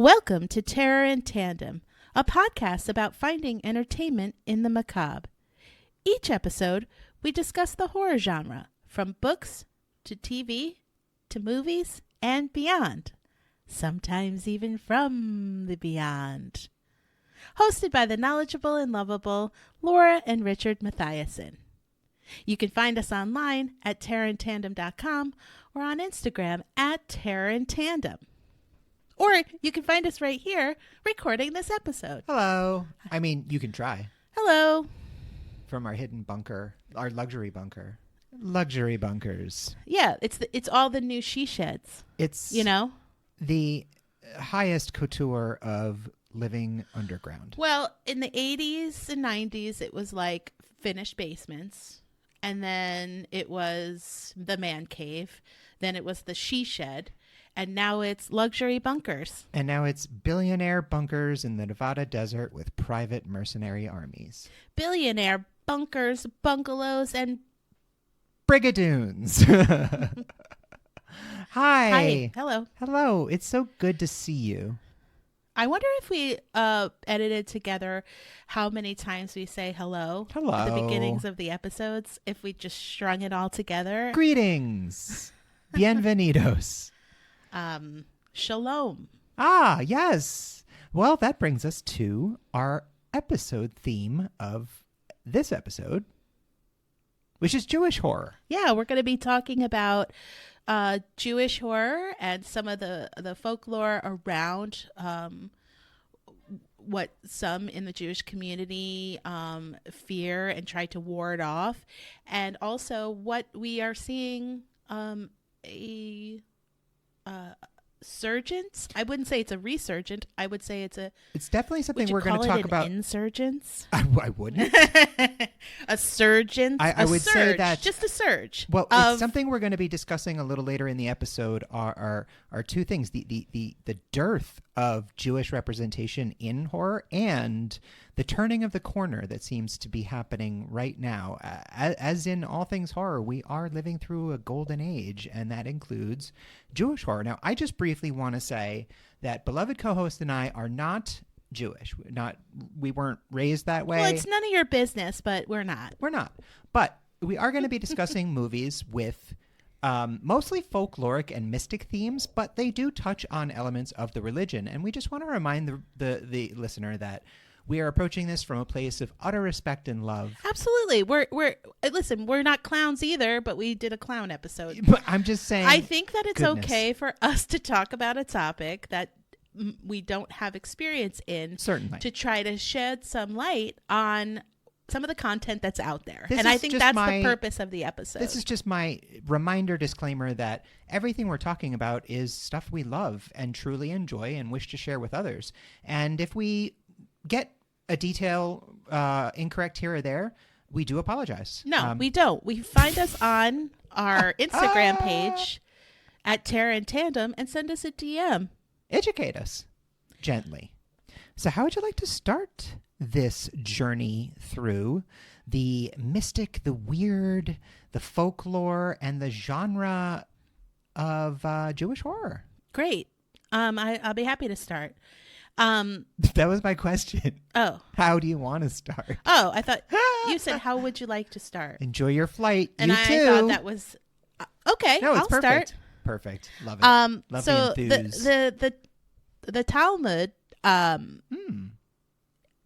Welcome to Terror in Tandem, a podcast about finding entertainment in the macabre. Each episode, we discuss the horror genre, from books to TV to movies and beyond, sometimes even from the beyond. Hosted by the knowledgeable and lovable Laura and Richard Mathiasen. You can find us online at terrorintandem.com or on Instagram at terrorintandem. Or you can find us right here recording this episode. Hello. I mean, you can try. Hello. From our hidden bunker, our luxury bunker. Luxury bunkers. Yeah, it's all the new she sheds. It's, the highest couture of living underground. Well, in the 80s and 90s, it was like finished basements. And then it was the man cave. Then it was the she shed. And now it's luxury bunkers. And now it's billionaire bunkers in the Nevada desert with private mercenary armies. Billionaire bunkers, bungalows, and brigadoons. Hi. Hello. Hello. It's so good to see you. I wonder if we edited together how many times we say hello. Hello. At the beginnings of the episodes, if we just strung it all together. Greetings. Bienvenidos. Shalom. Ah, yes. Well, that brings us to our episode theme of this episode, which is Jewish horror. Yeah, we're going to be talking about Jewish horror and some of the folklore around what some in the Jewish community fear and try to ward off, and also what we are seeing surgence. I wouldn't say it's a resurgent. I would say it's definitely something we're going to talk about. Insurgence. I wouldn't. A surgence. I would surge, say that just a surge. Well, it's something we're going to be discussing a little later in the episode. Are two things: the dearth of Jewish representation in horror and the turning of the corner that seems to be happening right now. As in all things horror, we are living through a golden age, and that includes Jewish horror. Now, I just briefly want to say that beloved co-host and I are not Jewish. We weren't raised that way. Well, it's none of your business, but we're not. We're not. But we are going to be discussing movies with mostly folkloric and mystic themes, but they do touch on elements of the religion. And we just want to remind the listener that we are approaching this from a place of utter respect and love. Absolutely. Listen, we're not clowns either, but we did a clown episode. But I'm just saying. I think that it's okay for us to talk about a topic that we don't have experience in. Certainly. To try to shed some light on some of the content that's out there. And I think that's the purpose of the episode. This is just my reminder disclaimer that everything we're talking about is stuff we love and truly enjoy and wish to share with others. And if we get a detail incorrect here or there, we do apologize. No, we don't. We find us on our Instagram page at Terror in Tandem and send us a DM. Educate us gently. So how would you like to start this journey through the mystic, the weird, the folklore, and the genre of Jewish horror? Great. I'll be happy to start. That was my question. Oh. How do you want to start? Oh, I thought you said, how would you like to start? Enjoy your flight. And I thought that was okay. No, it's I'll perfect. Start. Perfect. Love it. Love so the enthuse. the Talmud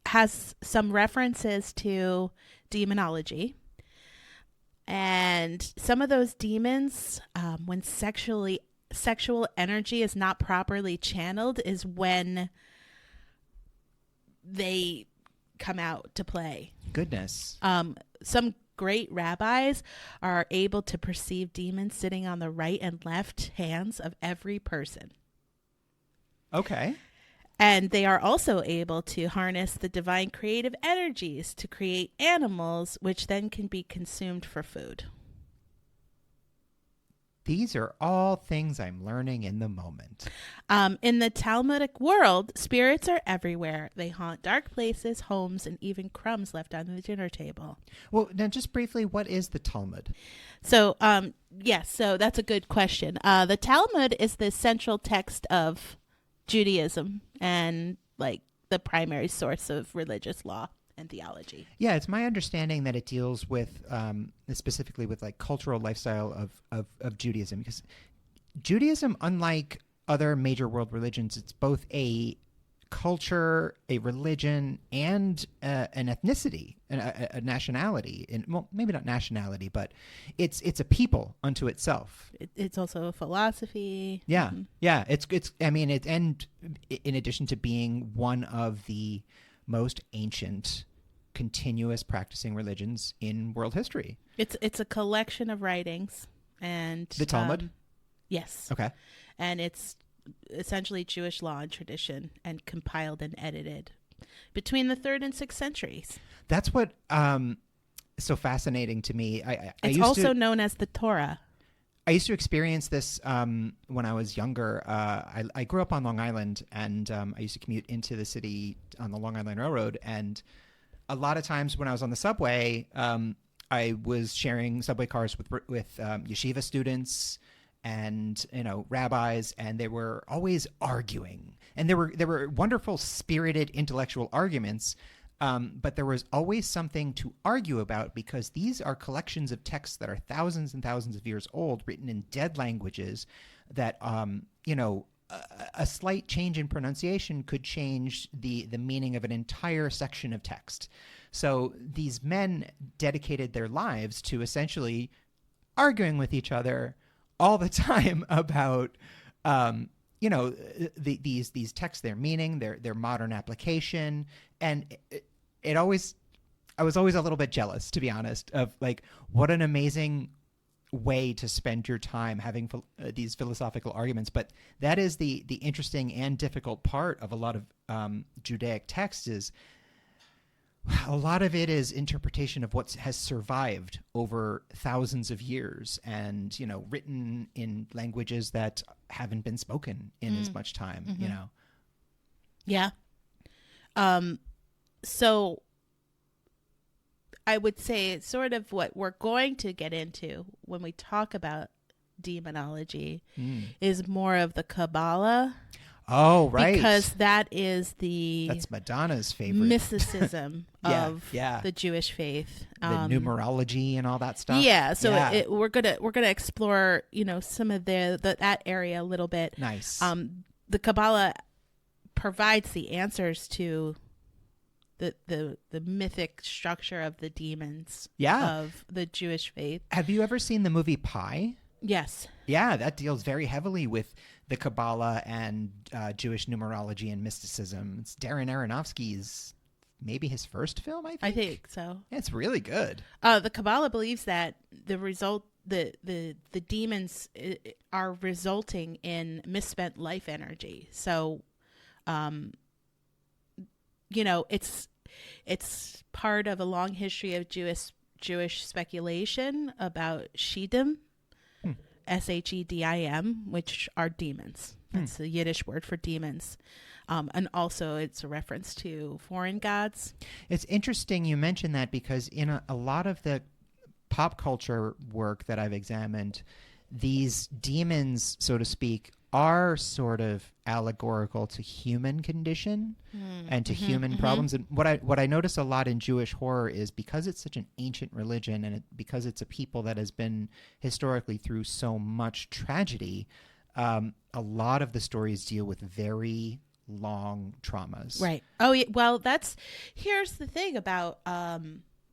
has some references to demonology, and some of those demons, when sexual energy is not properly channeled, is when they come out to play. Goodness. Some great rabbis are able to perceive demons sitting on the right and left hands of every person. Okay. And they are also able to harness the divine creative energies to create animals, which then can be consumed for food. These are all things I'm learning in the moment. In the Talmudic world, spirits are everywhere. They haunt dark places, homes, and even crumbs left on the dinner table. Well, now just briefly, what is the Talmud? So, yes, so that's a good question. The Talmud is the central text of Judaism, and like the primary source of religious law and theology. Yeah, it's my understanding that it deals with specifically with like cultural lifestyle of Judaism, because Judaism, unlike other major world religions, it's both a culture, a religion, and an ethnicity, a nationality. And well, maybe not nationality, but it's a people unto itself. It's also a philosophy. Yeah, yeah. It's. I mean, and in addition to being one of the most ancient, continuous practicing religions in world history. It's a collection of writings, and The Talmud. Yes. Okay. And it's essentially Jewish law and tradition, and compiled and edited between the 3rd and 6th centuries. That's what so fascinating to me. It's also known as the Torah. I used to experience this when I was younger. I grew up on Long Island, and I used to commute into the city on the Long Island Railroad. And a lot of times when I was on the subway, I was sharing subway cars with yeshiva students and rabbis, and they were always arguing. And there were wonderful, spirited, intellectual arguments. But there was always something to argue about, because these are collections of texts that are thousands and thousands of years old, written in dead languages that, a slight change in pronunciation could change the meaning of an entire section of text. So these men dedicated their lives to essentially arguing with each other all the time about, these texts, their meaning, their modern application. And I was always a little bit jealous, to be honest, of like, what an amazing way to spend your time having these philosophical arguments. But that is the interesting and difficult part of a lot of Judaic texts. Is a lot of it is interpretation of what has survived over thousands of years, and written in languages that haven't been spoken in as much time. Mm-hmm. Yeah. So I would say it's sort of what we're going to get into when we talk about demonology is more of the Kabbalah. Oh, right. Because that's Madonna's favorite mysticism of the Jewish faith, the numerology and all that stuff. Yeah, so we're gonna explore some of that area a little bit. Nice. The Kabbalah provides the answers to the mythic structure of the demons of the Jewish faith. Have you ever seen the movie Pi? Yes. Yeah, that deals very heavily with the Kabbalah and Jewish numerology and mysticism. It's Darren Aronofsky's, maybe his first film, I think so. Yeah, it's really good. The Kabbalah believes that the demons are resulting in misspent life energy. So, it's part of a long history of Jewish speculation about Shedim, Shedim, which are demons. That's the Yiddish word for demons. And also it's a reference to foreign gods. It's interesting you mention that, because in a lot of the pop culture work that I've examined, these demons, so to speak, are sort of allegorical to human condition and to human problems. And what I notice a lot in Jewish horror is, because it's such an ancient religion, and because it's a people that has been historically through so much tragedy, a lot of the stories deal with very long traumas. Right. Oh, yeah. Well, here's the thing about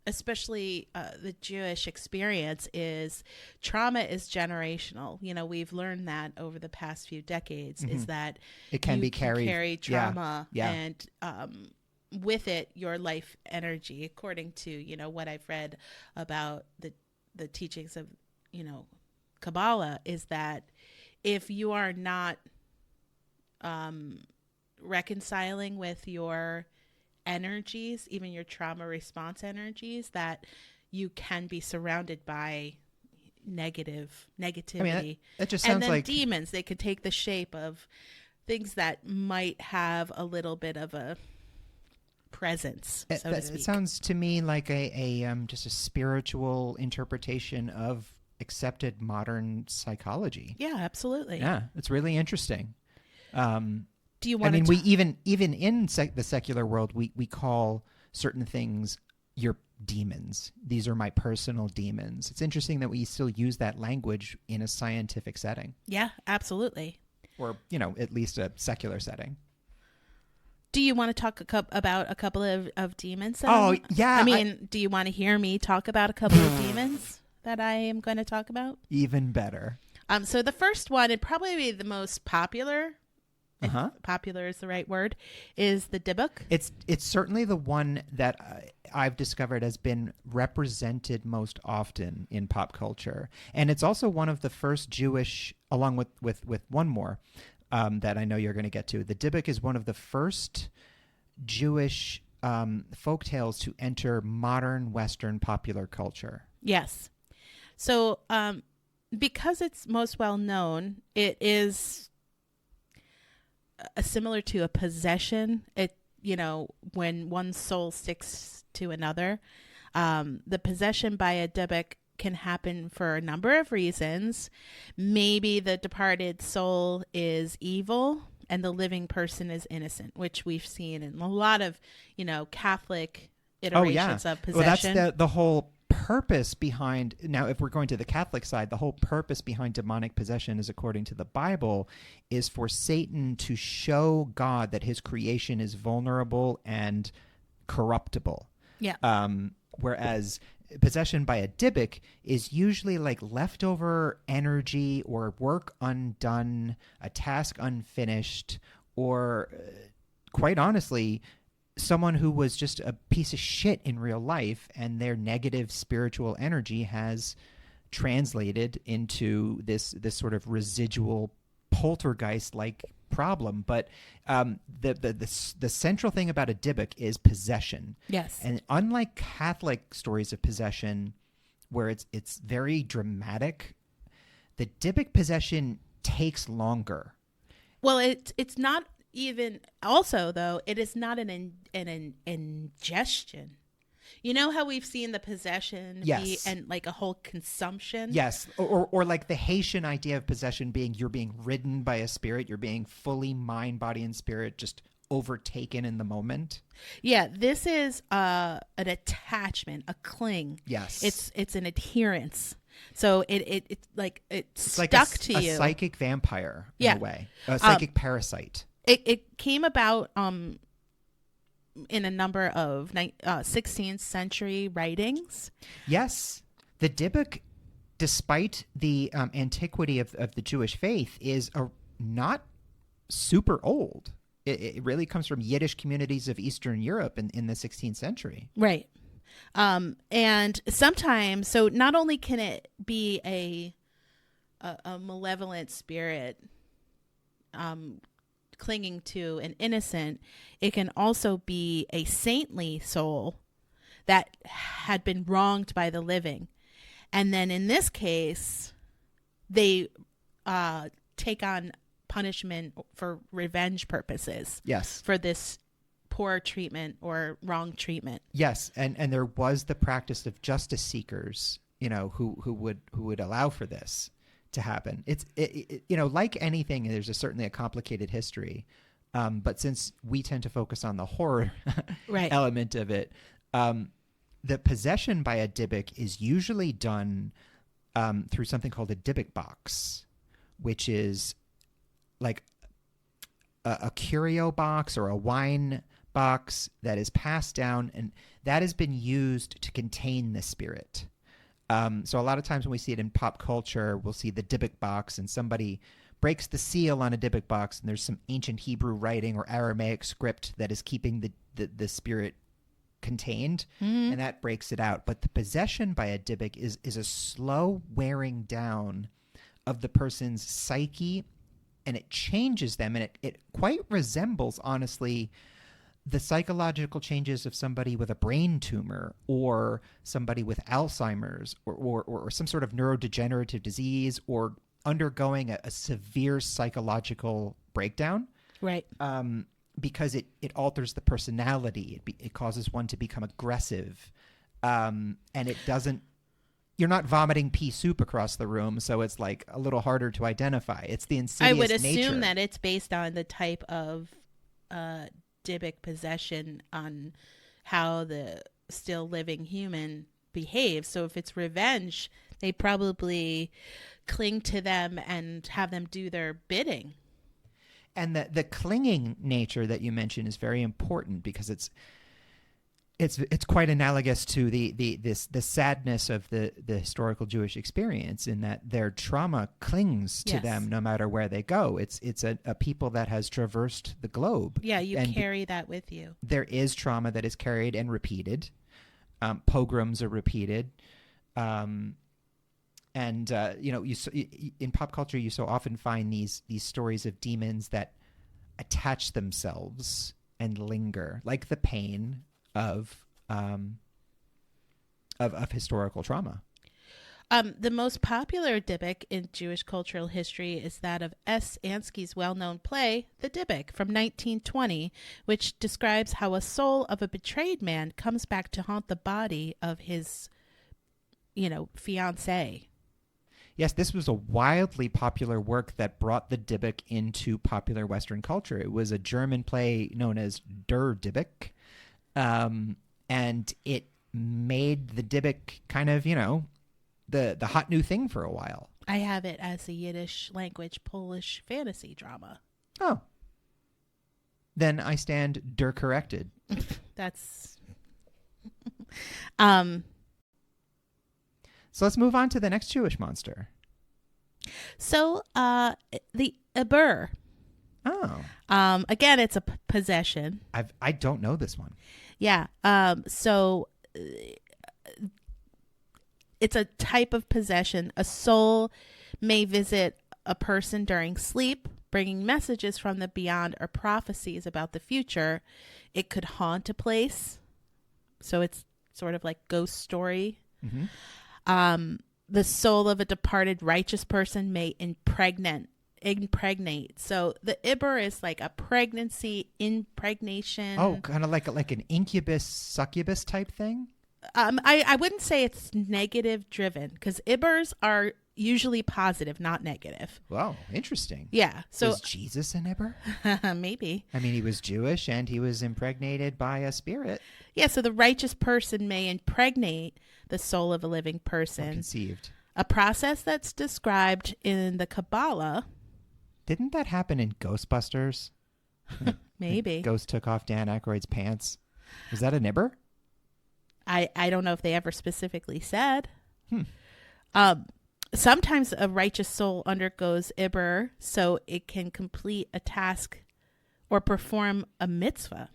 especially the Jewish experience is trauma is generational. We've learned that over the past few decades, is that it can be carried. Carry trauma and with it your life energy, according to what I've read about the teachings of Kabbalah, is that if you are not reconciling with your energies, even your trauma response energies, that you can be surrounded by negativity. I mean, that just sounds and then like demons. They could take the shape of things that might have a little bit of a presence, so to speak. It sounds to me like a just a spiritual interpretation of accepted modern psychology. Yeah, absolutely. Yeah, it's really interesting. Do you I want mean, to? we even in the secular world, we call certain things your demons. These are my personal demons. It's interesting that we still use that language in a scientific setting, Yeah, absolutely. or at least a secular setting. Do you want to talk about a couple of demons? Oh, yeah. I mean, do you want to hear me talk about a couple of demons that I am going to talk about? Even better. So the first one, and probably the most popular, if Uh-huh. popular is the right word, is the Dybbuk. It's certainly the one that I've discovered has been represented most often in pop culture, and it's also one of the first Jewish, along with one more that I know you're going to get to. The Dybbuk is one of the first Jewish folk tales to enter modern Western popular culture. Yes. So because it's most well known, it is similar to a possession. When one soul sticks to another, the possession by a Dybbuk can happen for a number of reasons. Maybe the departed soul is evil and the living person is innocent, which we've seen in a lot of Catholic iterations of possession. Well, that's the whole purpose behind, now if we're going to the Catholic side, the whole purpose behind demonic possession is, according to the Bible, is for Satan to show God that his creation is vulnerable and corruptible. Yeah. Whereas possession by a Dybbuk is usually like leftover energy or work undone, a task unfinished, or quite honestly, someone who was just a piece of shit in real life, and their negative spiritual energy has translated into this sort of residual poltergeist-like problem. But the central thing about a Dybbuk is possession. Yes. And unlike Catholic stories of possession, where it's very dramatic, the Dybbuk possession takes longer. Well, it's not even. Also, though, it is not an ingestion. You know how we've seen the possession be and like a whole consumption? Yes. Or like the Haitian idea of possession being you're being ridden by a spirit, you're being fully mind, body, and spirit just overtaken in the moment. Yeah, this is an attachment, a cling. Yes. It's an adherence. So it's like it's like stuck to you. A psychic vampire in a way. A psychic parasite. It came about in a number of 16th century writings. Yes. The Dybbuk, despite the antiquity of the Jewish faith, is not super old. It really comes from Yiddish communities of Eastern Europe in the 16th century. Right. And sometimes, so not only can it be a malevolent spirit clinging to an innocent, it can also be a saintly soul that had been wronged by the living. And then in this case, they take on punishment for revenge purposes. Yes. For this poor treatment or wrong treatment. Yes, and there was the practice of justice seekers, who would allow for this to happen. It's like anything, there's certainly a complicated history, but since we tend to focus on the horror element of it, the possession by a Dybbuk is usually done through something called a Dybbuk box, which is like a curio box or a wine box that is passed down, and that has been used to contain the spirit. So a lot of times when we see it in pop culture, we'll see the Dybbuk box and somebody breaks the seal on a Dybbuk box, and there's some ancient Hebrew writing or Aramaic script that is keeping the spirit contained, and that breaks it out. But the possession by a Dybbuk is a slow wearing down of the person's psyche, and it changes them, and it quite resembles, honestly, the psychological changes of somebody with a brain tumor or somebody with Alzheimer's or some sort of neurodegenerative disease or undergoing a severe psychological breakdown. Right. Because it alters the personality. It causes one to become aggressive. And it doesn't, you're not vomiting pea soup across the room, so it's like a little harder to identify. It's the insidious I would nature. assume that it's based on the type of Dybbuk possession, on how the still living human behaves. So if it's revenge, they probably cling to them and have them do their bidding. And the clinging nature that you mentioned is very important, because it's quite analogous to the sadness of the historical Jewish experience, in that their trauma clings to Yes. them no matter where they go. It's a people that has traversed the globe. Yeah, you And carry that with you. there is trauma that is carried and repeated. Pogroms are repeated. In pop culture, you so often find these stories of demons that attach themselves and linger, like the pain of historical trauma. The most popular Dybbuk in Jewish cultural history is that of S. Ansky's well-known play, The Dybbuk, from 1920, which describes how a soul of a betrayed man comes back to haunt the body of his, fiancée. Yes, this was a wildly popular work that brought the Dybbuk into popular Western culture. It was a German play known as Der Dybbuk, and it made the Dybbuk kind of, the hot new thing for a while. I have it as a Yiddish language Polish fantasy drama. Oh. Then I stand der corrected. That's... So let's move on to the next Jewish monster. So, the Eber. Oh. Again, it's a possession. I don't know this one. Yeah. So it's a type of possession. A soul may visit a person during sleep, bringing messages from the beyond or prophecies about the future. It could haunt a place. So it's sort of like ghost story. Mm-hmm. The soul of a departed righteous person may impregnate. So the Iber is like a pregnancy, impregnation. Oh, kind of like an incubus, succubus type thing? I wouldn't say it's negative driven, because Ibers are usually positive, not negative. Wow, interesting. Yeah. So was Jesus an Iber? maybe. I mean, he was Jewish and he was impregnated by a spirit. Yeah. So the righteous person may impregnate the soul of a living person. Conceived. A process that's described in the Kabbalah. Didn't that happen in Ghostbusters? Maybe. The ghost took off Dan Aykroyd's pants. Was that an Iber? I don't know if they ever specifically said. Sometimes a righteous soul undergoes Iber so it can complete a task or perform a mitzvah.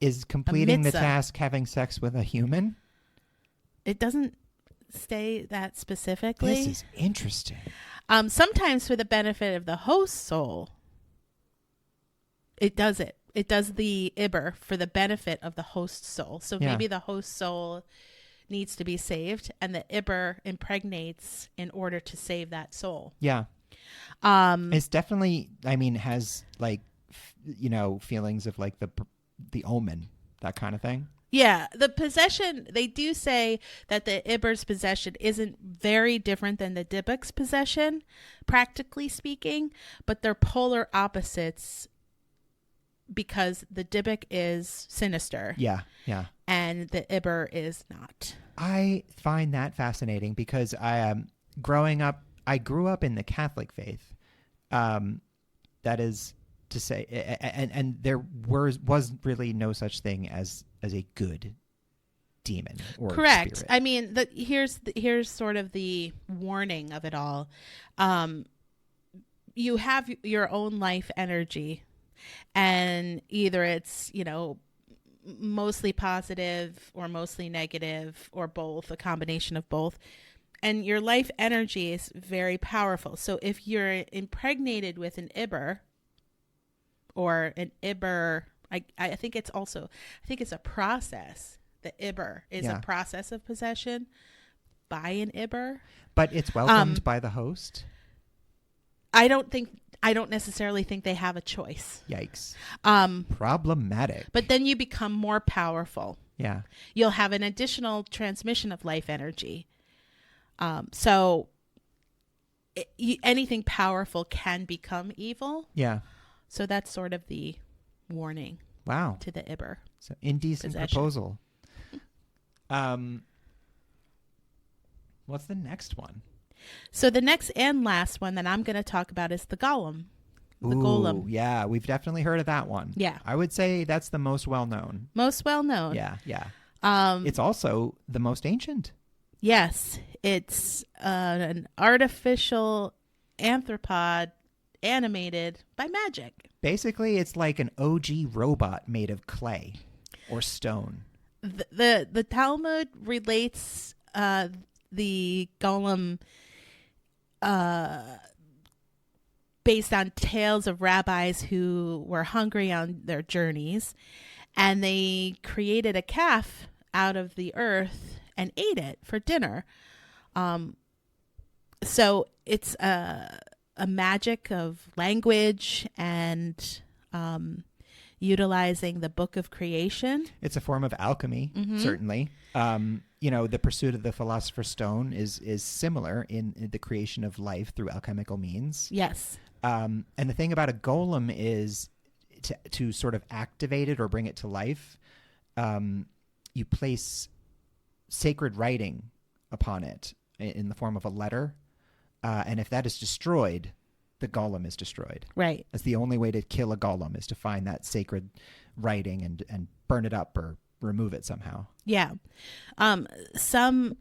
Is completing the mitzvah. task having sex with a human? It doesn't say that specifically. This is interesting. Sometimes for the benefit of the host soul, it does it. It does the Iber for the benefit of the host soul. So Yeah. maybe the host soul needs to be saved, and the Iber impregnates in order to save that soul. Yeah. It's definitely, has like, feelings of like the omen, that kind of thing. Yeah, the possession, they do say that the Iber's possession isn't very different than the Dybbuk's possession, practically speaking, but they're polar opposites because the Dybbuk is sinister. Yeah, yeah. And the Iber is not. I find that fascinating because I grew up in the Catholic faith. That is to say, and there was really no such thing as a good demon or correct. spirit. I mean, here's sort of the warning of it all. You have your own life energy, and either it's mostly positive or mostly negative or both, a combination of both. And your life energy is very powerful. So if you're impregnated with an Iber or an Iber, I think it's a process. The Iber is a process of possession by an Iber. But it's welcomed by the host? I don't necessarily think they have a choice. Yikes. Problematic. But then you become more powerful. Yeah. You'll have an additional transmission of life energy. So anything powerful can become evil. Yeah. So that's sort of the warning Wow. to the Iber. So indecent Possession. proposal. What's the next one? So the next and last one that I'm going to talk about is the golem. The golem. Yeah, we've definitely heard of that one. Yeah. I would say that's the most well known. Most well known. Yeah. It's also the most ancient. Yes. It's an artificial anthropod animated by magic. Basically, it's like an OG robot made of clay or stone. The Talmud relates the golem based on tales of rabbis who were hungry on their journeys, and they created a calf out of the earth and ate it for dinner. So it's a magic of language and utilizing the book of creation. It's a form of alchemy, certainly. The pursuit of the philosopher's stone is similar in the creation of life through alchemical means. Yes. And the thing about a golem is to sort of activate it or bring it to life, you place sacred writing upon it in the form of a letter. And if that is destroyed, the golem is destroyed. Right. That's the only way to kill a golem, is to find that sacred writing and burn it up or remove it somehow. Yeah. Some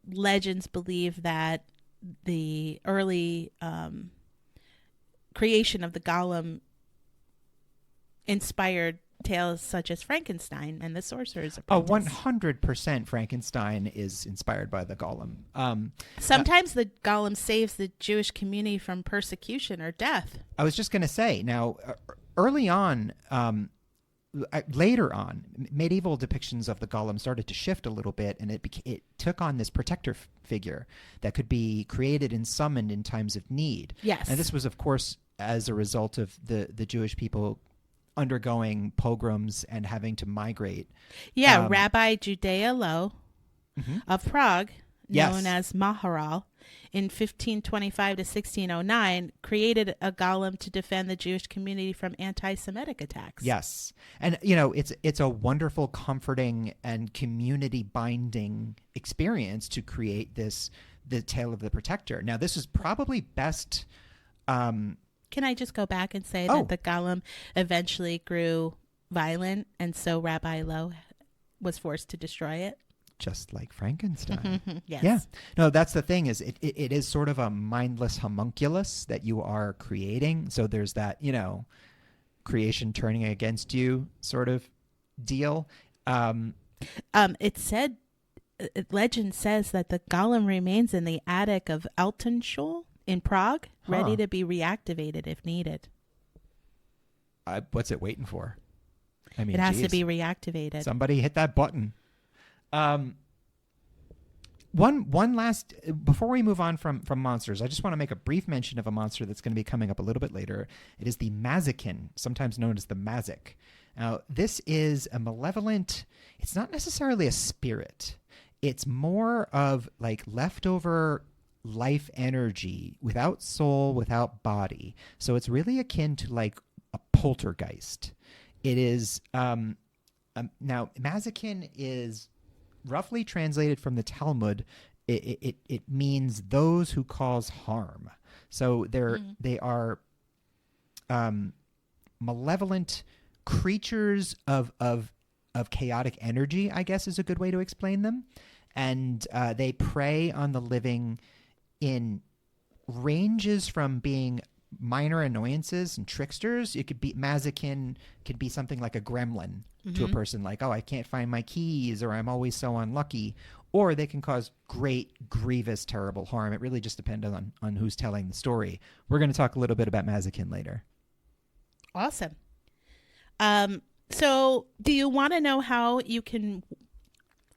legends believe that the early creation of the golem inspired tales such as Frankenstein and the Sorcerer's Apprentice. 100% Frankenstein is inspired by the golem. Sometimes the golem saves the Jewish community from persecution or death. I was just going to say, now, early on, later on, medieval depictions of the golem started to shift a little bit, and it took on this protector figure that could be created and summoned in times of need. Yes. And this was, of course, as a result of the Jewish people undergoing pogroms and having to migrate. Yeah, Rabbi Judea Low of Prague, known as Maharal, in 1525 to 1609, created a golem to defend the Jewish community from anti-Semitic attacks. Yes. And, it's a wonderful, comforting, and community-binding experience to create the tale of the protector. Now, this is probably best... Can I just go back and say that the golem eventually grew violent, and so Rabbi Low was forced to destroy it? Just like Frankenstein. Yes. Yeah. No, that's the thing, is it is sort of a mindless homunculus that you are creating. So there's that, creation turning against you sort of deal. It said, legend says that the golem remains in the attic of Altenschul in Prague, ready to be reactivated if needed. What's it waiting for? I mean, it has to be reactivated. Somebody hit that button. One last, before we move on from monsters, I just want to make a brief mention of a monster that's going to be coming up a little bit later. It is the Mazikin, sometimes known as the Mazik. Now, this is a malevolent, it's not necessarily a spirit. It's more of like leftover life energy without soul, without body. So it's really akin to like a poltergeist. It is, now Mazikin is roughly translated from the Talmud. It means those who cause harm. So they are malevolent creatures of chaotic energy, I guess is a good way to explain them. And they prey on the living in ranges from being minor annoyances and tricksters. It could be Mazikin could be something like a gremlin to a person, like, oh, I can't find my keys, or I'm always so unlucky. Or they can cause great, grievous, terrible harm. It really just depends on who's telling the story. We're going to talk a little bit about Mazikin later. Awesome. So do you want to know how you can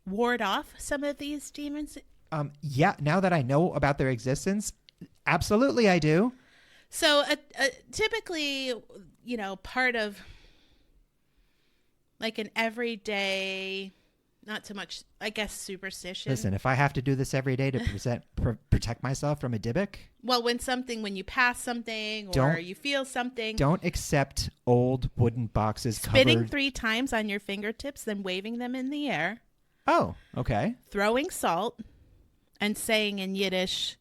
ward off some of these demons? Yeah, now that I know about their existence, absolutely I do. So typically, part of like an everyday, not so much, I guess, superstition. Listen, if I have to do this every day to protect myself from a Dybbuk, well, when you pass something or you feel something, don't accept old wooden boxes spitting covered. 3 times on your fingertips, then waving them in the air. Oh, okay. Throwing salt and saying in Yiddish,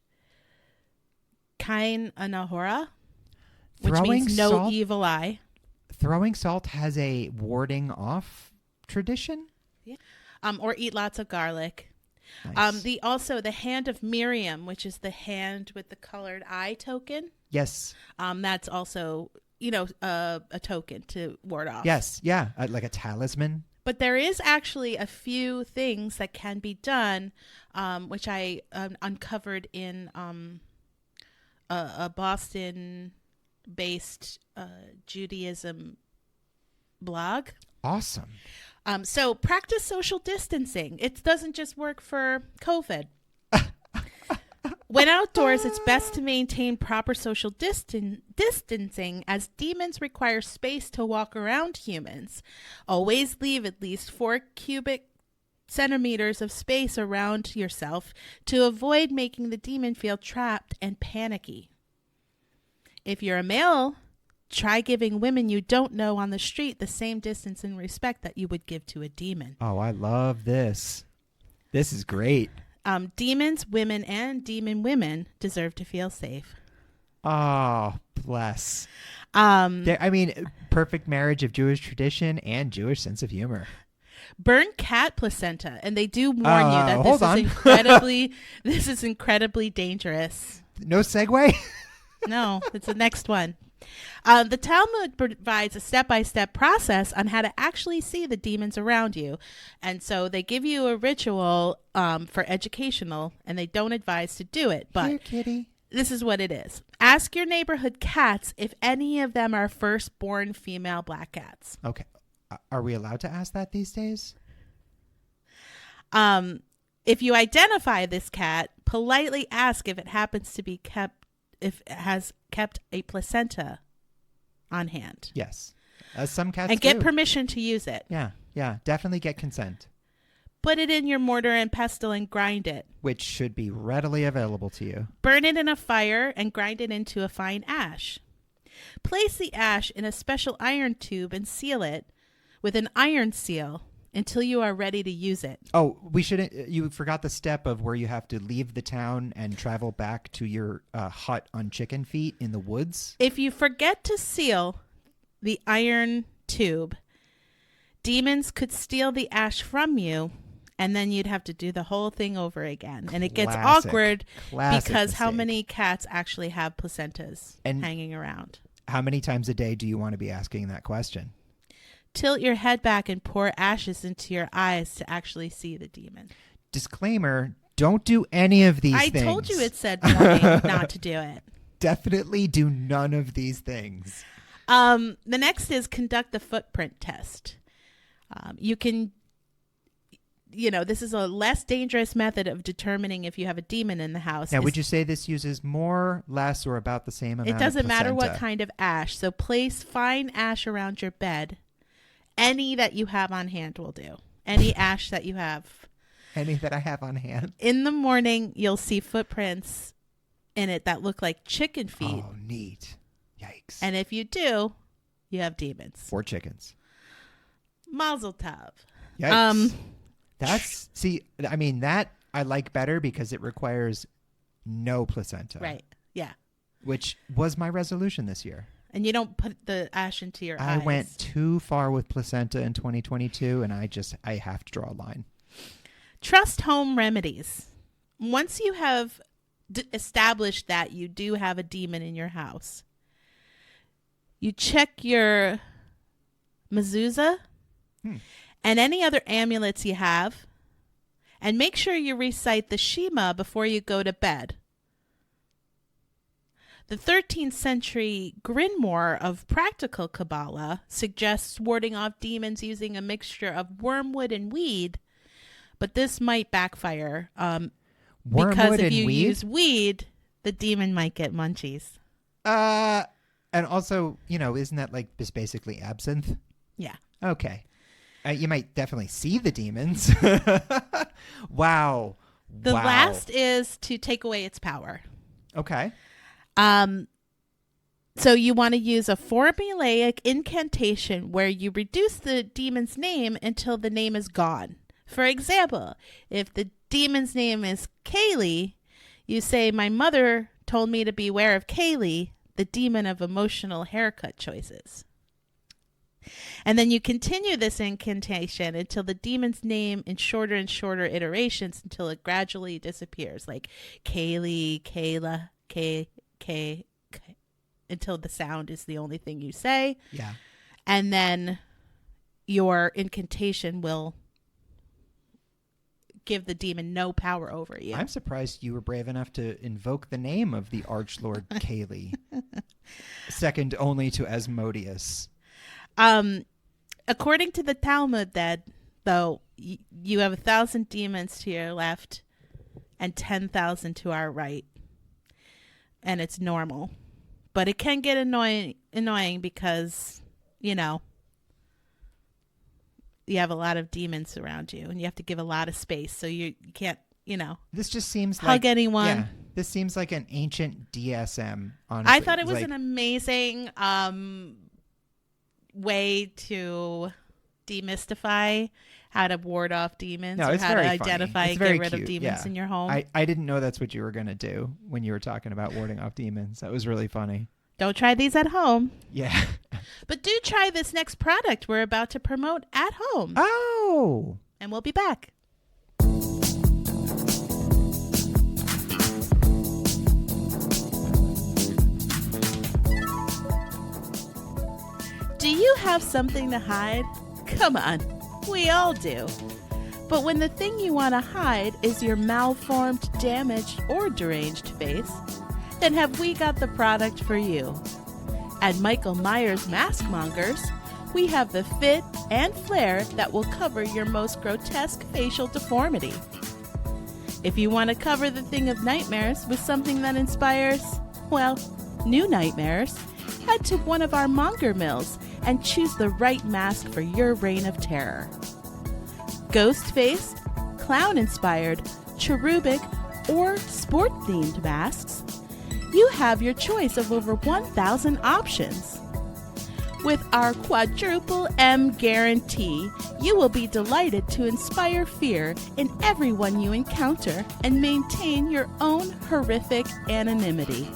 "Kein Anahora," which means no evil eye. Throwing salt has a warding off tradition. Yeah. Or eat lots of garlic. Nice. The hand of Miriam, which is the hand with the colored eye token. Yes. That's also, a token to ward off. Yes. Yeah. Like a talisman. But there is actually a few things that can be done, which I uncovered in a Boston-based Judaism blog. Awesome. So practice social distancing. It doesn't just work for COVID. When outdoors, it's best to maintain proper social distancing, as demons require space to walk around humans. Always leave at least 4 cubic centimeters of space around yourself to avoid making the demon feel trapped and panicky. If you're a male, try giving women you don't know on the street the same distance and respect that you would give to a demon. Oh, I love this. This is great. Demons, women, and demon women deserve to feel safe. Oh, bless. Perfect marriage of Jewish tradition and Jewish sense of humor. Burn cat placenta, and they do warn you that this is incredibly dangerous. No segue? No, it's the next one. The Talmud provides a step-by-step process on how to actually see the demons around you. And so they give you a ritual for educational, and they don't advise to do it. But here, kitty. This is what it is. Ask your neighborhood cats if any of them are firstborn female black cats. Okay. Are we allowed to ask that these days? If you identify this cat, politely ask if it happens to be if it has kept a placenta on hand. Yes. As some cats and get permission to use it. Yeah. Definitely get consent. Put it in your mortar and pestle and grind it. Which should be readily available to you. Burn it in a fire and grind it into a fine ash. Place the ash in a special iron tube and seal it with an iron seal until you are ready to use it. Oh, you forgot the step of where you have to leave the town and travel back to your hut on chicken feet in the woods. If you forget to seal the iron tube, demons could steal the ash from you, and then you'd have to do the whole thing over again. And it gets awkward because how many cats actually have placentas hanging around? How many times a day do you want to be asking that question? Tilt your head back and pour ashes into your eyes to actually see the demon. Disclaimer, don't do any of these things. I told you it said warning not to do it. Definitely do none of these things. The next is conduct the footprint test. This is a less dangerous method of determining if you have a demon in the house. Now, would you say this uses more, less, or about the same amount of placenta? It doesn't matter what kind of ash. So place fine ash around your bed. Any that you have on hand will do. Any ash that you have. Any that I have on hand. In the morning, you'll see footprints in it that look like chicken feet. Oh, neat. Yikes. And if you do, you have demons. 4 chickens. Mazel tov. Yikes. That I like better because it requires no placenta. Right. Yeah. Which was my resolution this year. And you don't put the ash into your eyes. I went too far with placenta in 2022, and I have to draw a line. Trust home remedies. Once you have established that you do have a demon in your house, you check your mezuzah and any other amulets you have, and make sure you recite the Shema before you go to bed. The 13th century Grimoire of Practical Kabbalah suggests warding off demons using a mixture of wormwood and weed, but this might backfire because if you use weed, the demon might get munchies. And also, isn't that like just basically absinthe? Yeah. Okay. You might definitely see the demons. Wow. The Wow. last is to take away its power. Okay. So you want to use a formulaic incantation where you reduce the demon's name until the name is gone. For example, if the demon's name is Kaylee, you say, "My mother told me to beware of Kaylee, the demon of emotional haircut choices." And then you continue this incantation until the demon's name in shorter and shorter iterations until it gradually disappears, like Kaylee, Kayla, Kay, until the sound is the only thing you say. Yeah. And then your incantation will give the demon no power over you. I'm surprised you were brave enough to invoke the name of the Archlord Kaylee, second only to Asmodeus. According to the Talmud, though, you have 1,000 demons to your left and 10,000 to our right, and it's normal. But it can get annoying because, you know, you have a lot of demons around you and you have to give a lot of space. So you can't, This just seems hug anyone. Yeah, this seems like an ancient DSM, honestly. I thought it was an amazing way to demystify how to ward off demons, No, or it's how to very funny. identify It's and very get rid cute, of demons yeah. in your home. I didn't know that's what you were going to do when you were talking about warding off demons. That was really funny. Don't try these at home. Yeah. But do try this next product we're about to promote at home. Oh. And we'll be back. Do you have something to hide? Come on, we all do. But when the thing you want to hide is your malformed, damaged, or deranged face, then have we got the product for you. At Michael Myers Mask Mongers, we have the fit and flair that will cover your most grotesque facial deformity. If you want to cover the thing of nightmares with something that inspires, well, new nightmares, head to one of our monger mills and choose the right mask for your reign of terror. Ghost-faced, clown-inspired, cherubic, or sport-themed masks, you have your choice of over 1,000 options. With our quadruple M guarantee, you will be delighted to inspire fear in everyone you encounter and maintain your own horrific anonymity.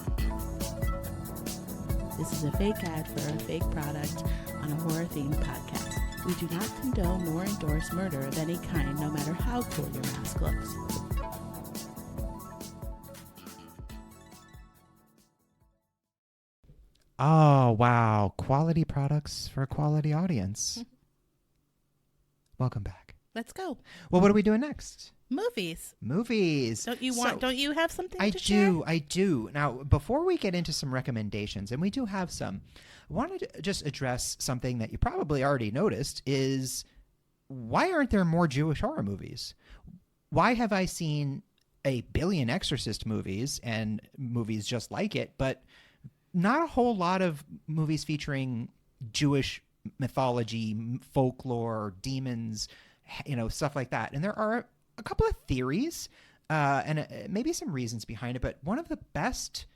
This is a fake ad for a fake product on a horror-themed podcast. We do not condone nor endorse murder of any kind, no matter how cool your mask looks. Oh, wow. Quality products for a quality audience. Welcome back. Let's go. Well, what are we doing next? Movies. Movies. Don't you have something I to share? I do. Now, before we get into some recommendations, and we do have some, I wanted to just address something that you probably already noticed is why aren't there more Jewish horror movies? Why have I seen a billion Exorcist movies and movies just like it, but not a whole lot of movies featuring Jewish mythology, folklore, demons, stuff like that. And there are a couple of theories and maybe some reasons behind it, but one of the best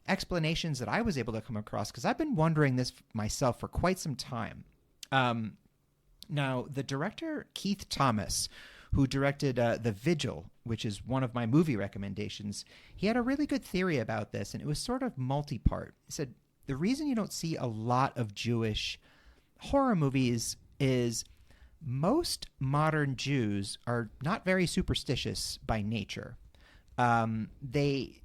explanations that I was able to come across, because I've been wondering this myself for quite some time. Now, the director Keith Thomas, who directed The Vigil, which is one of my movie recommendations, he had a really good theory about this, and it was sort of multi-part. He said, the reason you don't see a lot of Jewish horror movies is most modern Jews are not very superstitious by nature. They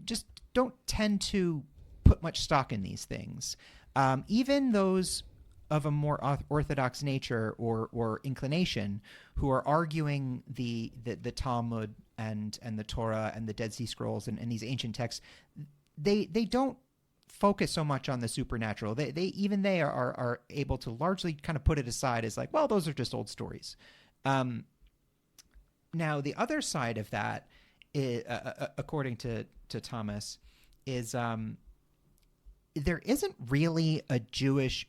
just don't tend to put much stock in these things. Even those of a more orthodox nature or inclination who are arguing the Talmud and the Torah and the Dead Sea Scrolls and these ancient texts, they don't focus so much on the supernatural. They are able to largely kind of put it aside as like, well, those are just old stories. Now, the other side of that, according to Thomas, is there isn't really a Jewish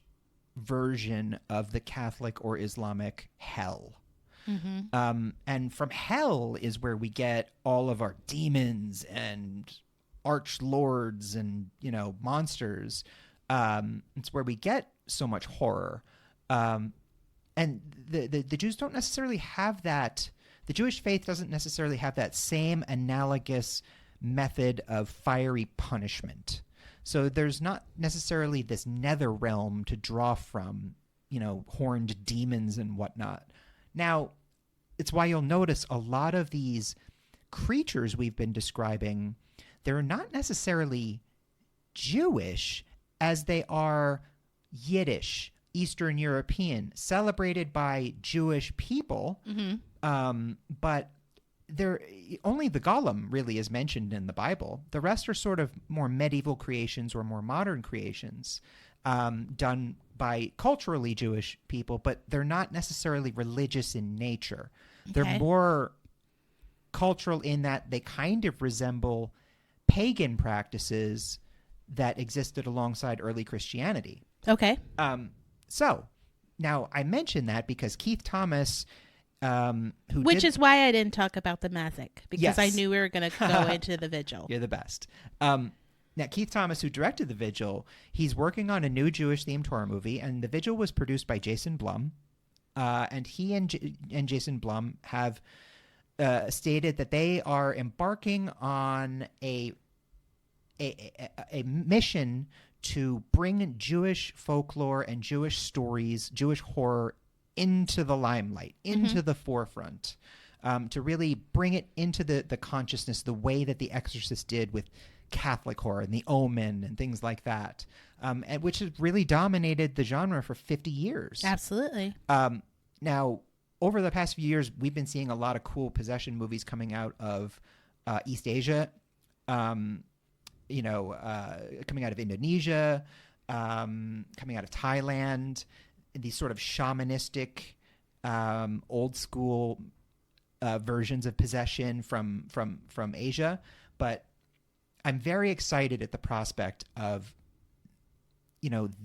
version of the Catholic or Islamic hell. Mm-hmm. And from hell is where we get all of our demons and archlords and, monsters. It's where we get so much horror. And the Jews don't necessarily have that. The Jewish faith doesn't necessarily have that same analogous method of fiery punishment. So there's not necessarily this nether realm to draw from, horned demons and whatnot. Now, it's why you'll notice a lot of these creatures we've been describing, they're not necessarily Jewish as they are Yiddish, Eastern European, celebrated by Jewish people. Mm-hmm. But only the golem really is mentioned in the Bible. The rest are sort of more medieval creations or more modern creations done by culturally Jewish people, but they're not necessarily religious in nature. Okay. They're more cultural in that they kind of resemble pagan practices that existed alongside early Christianity. Okay. So now I mention that because Keith Thomas, which is why I didn't talk about the Mazik, because Yes. I knew we were going to go into the Vigil. You're the best. Now, Keith Thomas, who directed The Vigil, he's working on a new Jewish-themed horror movie, and The Vigil was produced by Jason Blum. And he and Jason Blum have stated that they are embarking on a mission to bring Jewish folklore and Jewish stories, Jewish horror into the limelight, into the forefront, to really bring it into the consciousness the way that The Exorcist did with Catholic horror and The Omen and things like that, and which has really dominated the genre for 50 years. Absolutely. Now, over the past few years, we've been seeing a lot of cool possession movies coming out of East Asia, coming out of Indonesia, coming out of Thailand, these sort of shamanistic, old school versions of possession from Asia. But I'm very excited at the prospect of,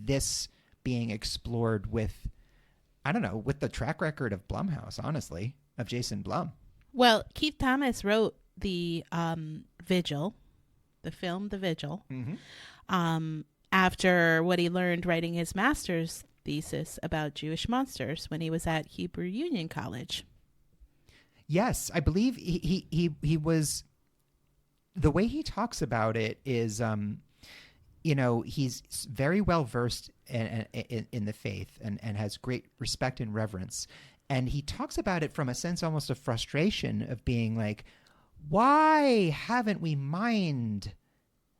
this being explored with, with the track record of Blumhouse, honestly, of Jason Blum. Well, Keith Thomas wrote the Vigil, the film The Vigil, after what he learned writing his master's thesis about Jewish monsters when he was at Hebrew Union College. Yes, I believe he was. The way he talks about it is, he's very well versed in the faith and has great respect and reverence. And he talks about it from a sense almost of frustration of being like, why haven't we mined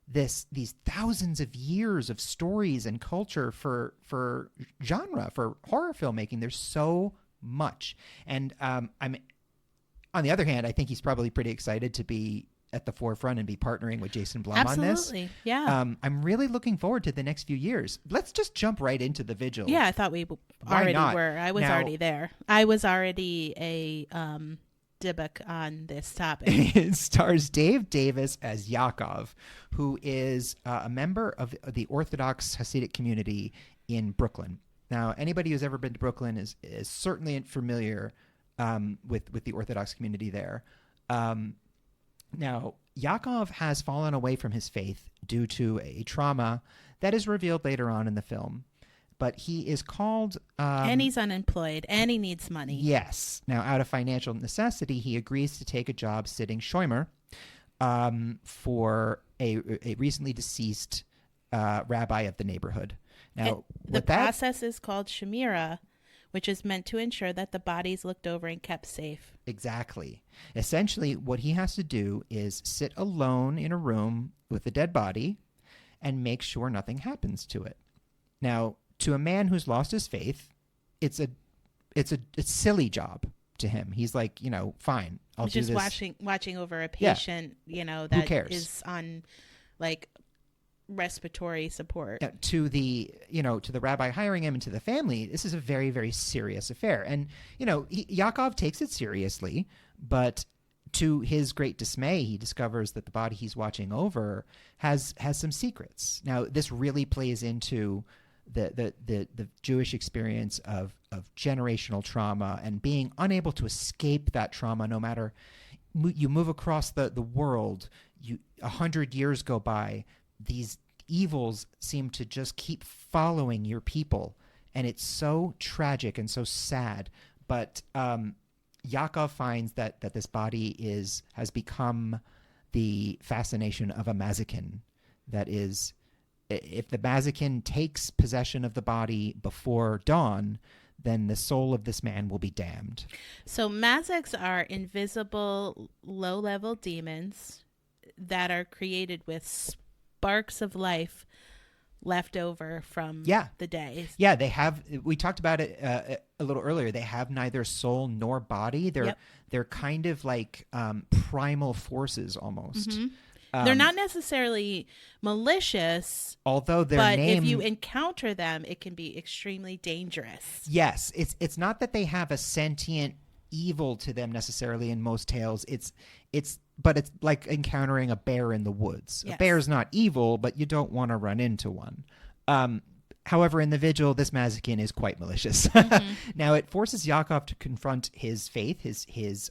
these thousands of years of stories and culture for genre, for horror filmmaking? There's so much. And I'm on the other hand, I think he's probably pretty excited to be at the forefront and be partnering with Jason Blum on this. Absolutely, yeah. I'm really looking forward to the next few years. Let's just jump right into The Vigil. Yeah, I thought we already were. I was already there. I was already a Dybbuk on this topic. It stars Dave Davis as Yaakov, who is a member of the Orthodox Hasidic community in Brooklyn. Now, anybody who's ever been to Brooklyn is certainly familiar with the Orthodox community there. Now, Yaakov has fallen away from his faith due to a trauma that is revealed later on in the film. But he is called... and he's unemployed, and he needs money. Yes. Now, out of financial necessity, he agrees to take a job sitting shomer for a recently deceased rabbi of the neighborhood. Now, the process is called shemira, which is meant to ensure that the body's looked over and kept safe. Exactly. Essentially, what he has to do is sit alone in a room with a dead body and make sure nothing happens to it. Now, to a man who's lost his faith, it's a silly job to him. He's like, fine, I'll do just this. watching over a patient, that cares? is on like respiratory support. To the rabbi hiring him and to the family, this is a very, very serious affair. And, Yaakov takes it seriously, but to his great dismay, he discovers that the body he's watching over has some secrets. Now, this really plays into the Jewish experience of generational trauma and being unable to escape that trauma, no matter you move across the world, 100 years go by, these evils seem to just keep following your people, and it's so tragic and so sad. But Yaakov finds that this body has become the fascination of a mazakin. That is, if the mazakin takes possession of the body before dawn, then the soul of this man will be damned. So mazaks are invisible, low-level demons that are created with sparks of life left over from the days. Yeah, they have. We talked about it a little earlier. They have neither soul nor body. They're kind of like primal forces almost. Mm-hmm. They're not necessarily malicious, although but if you encounter them, it can be extremely dangerous. Yes, it's not that they have a sentient evil to them necessarily in most tales. But it's like encountering a bear in the woods. Yes. A bear's not evil, but you don't want to run into one. However, in the vigil, this mazakin is quite malicious. Mm-hmm. Now, it forces Yaakov to confront his faith, his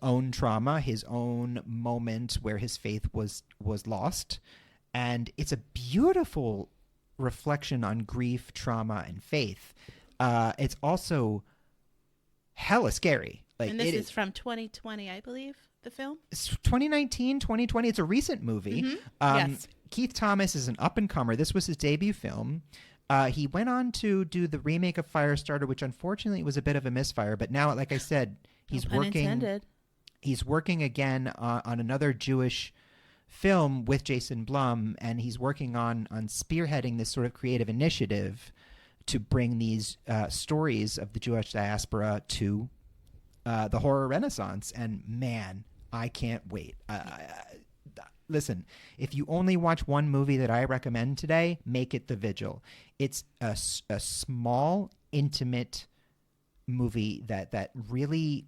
own trauma, his own moment where his faith was lost. And it's a beautiful reflection on grief, trauma, and faith. It's also hella scary. And this is from 2020, I believe, the film? It's 2019, 2020. It's a recent movie. Mm-hmm. Yes. Keith Thomas is an up-and-comer. This was his debut film. He went on to do the remake of Firestarter, which unfortunately was a bit of a misfire. But now, like I said, he's working again on another Jewish film with Jason Blum, and he's working on spearheading this sort of creative initiative to bring these stories of the Jewish diaspora to the horror renaissance. And man, I can't wait. Listen, if you only watch one movie that I recommend today, make it The Vigil. It's a small, intimate movie that really,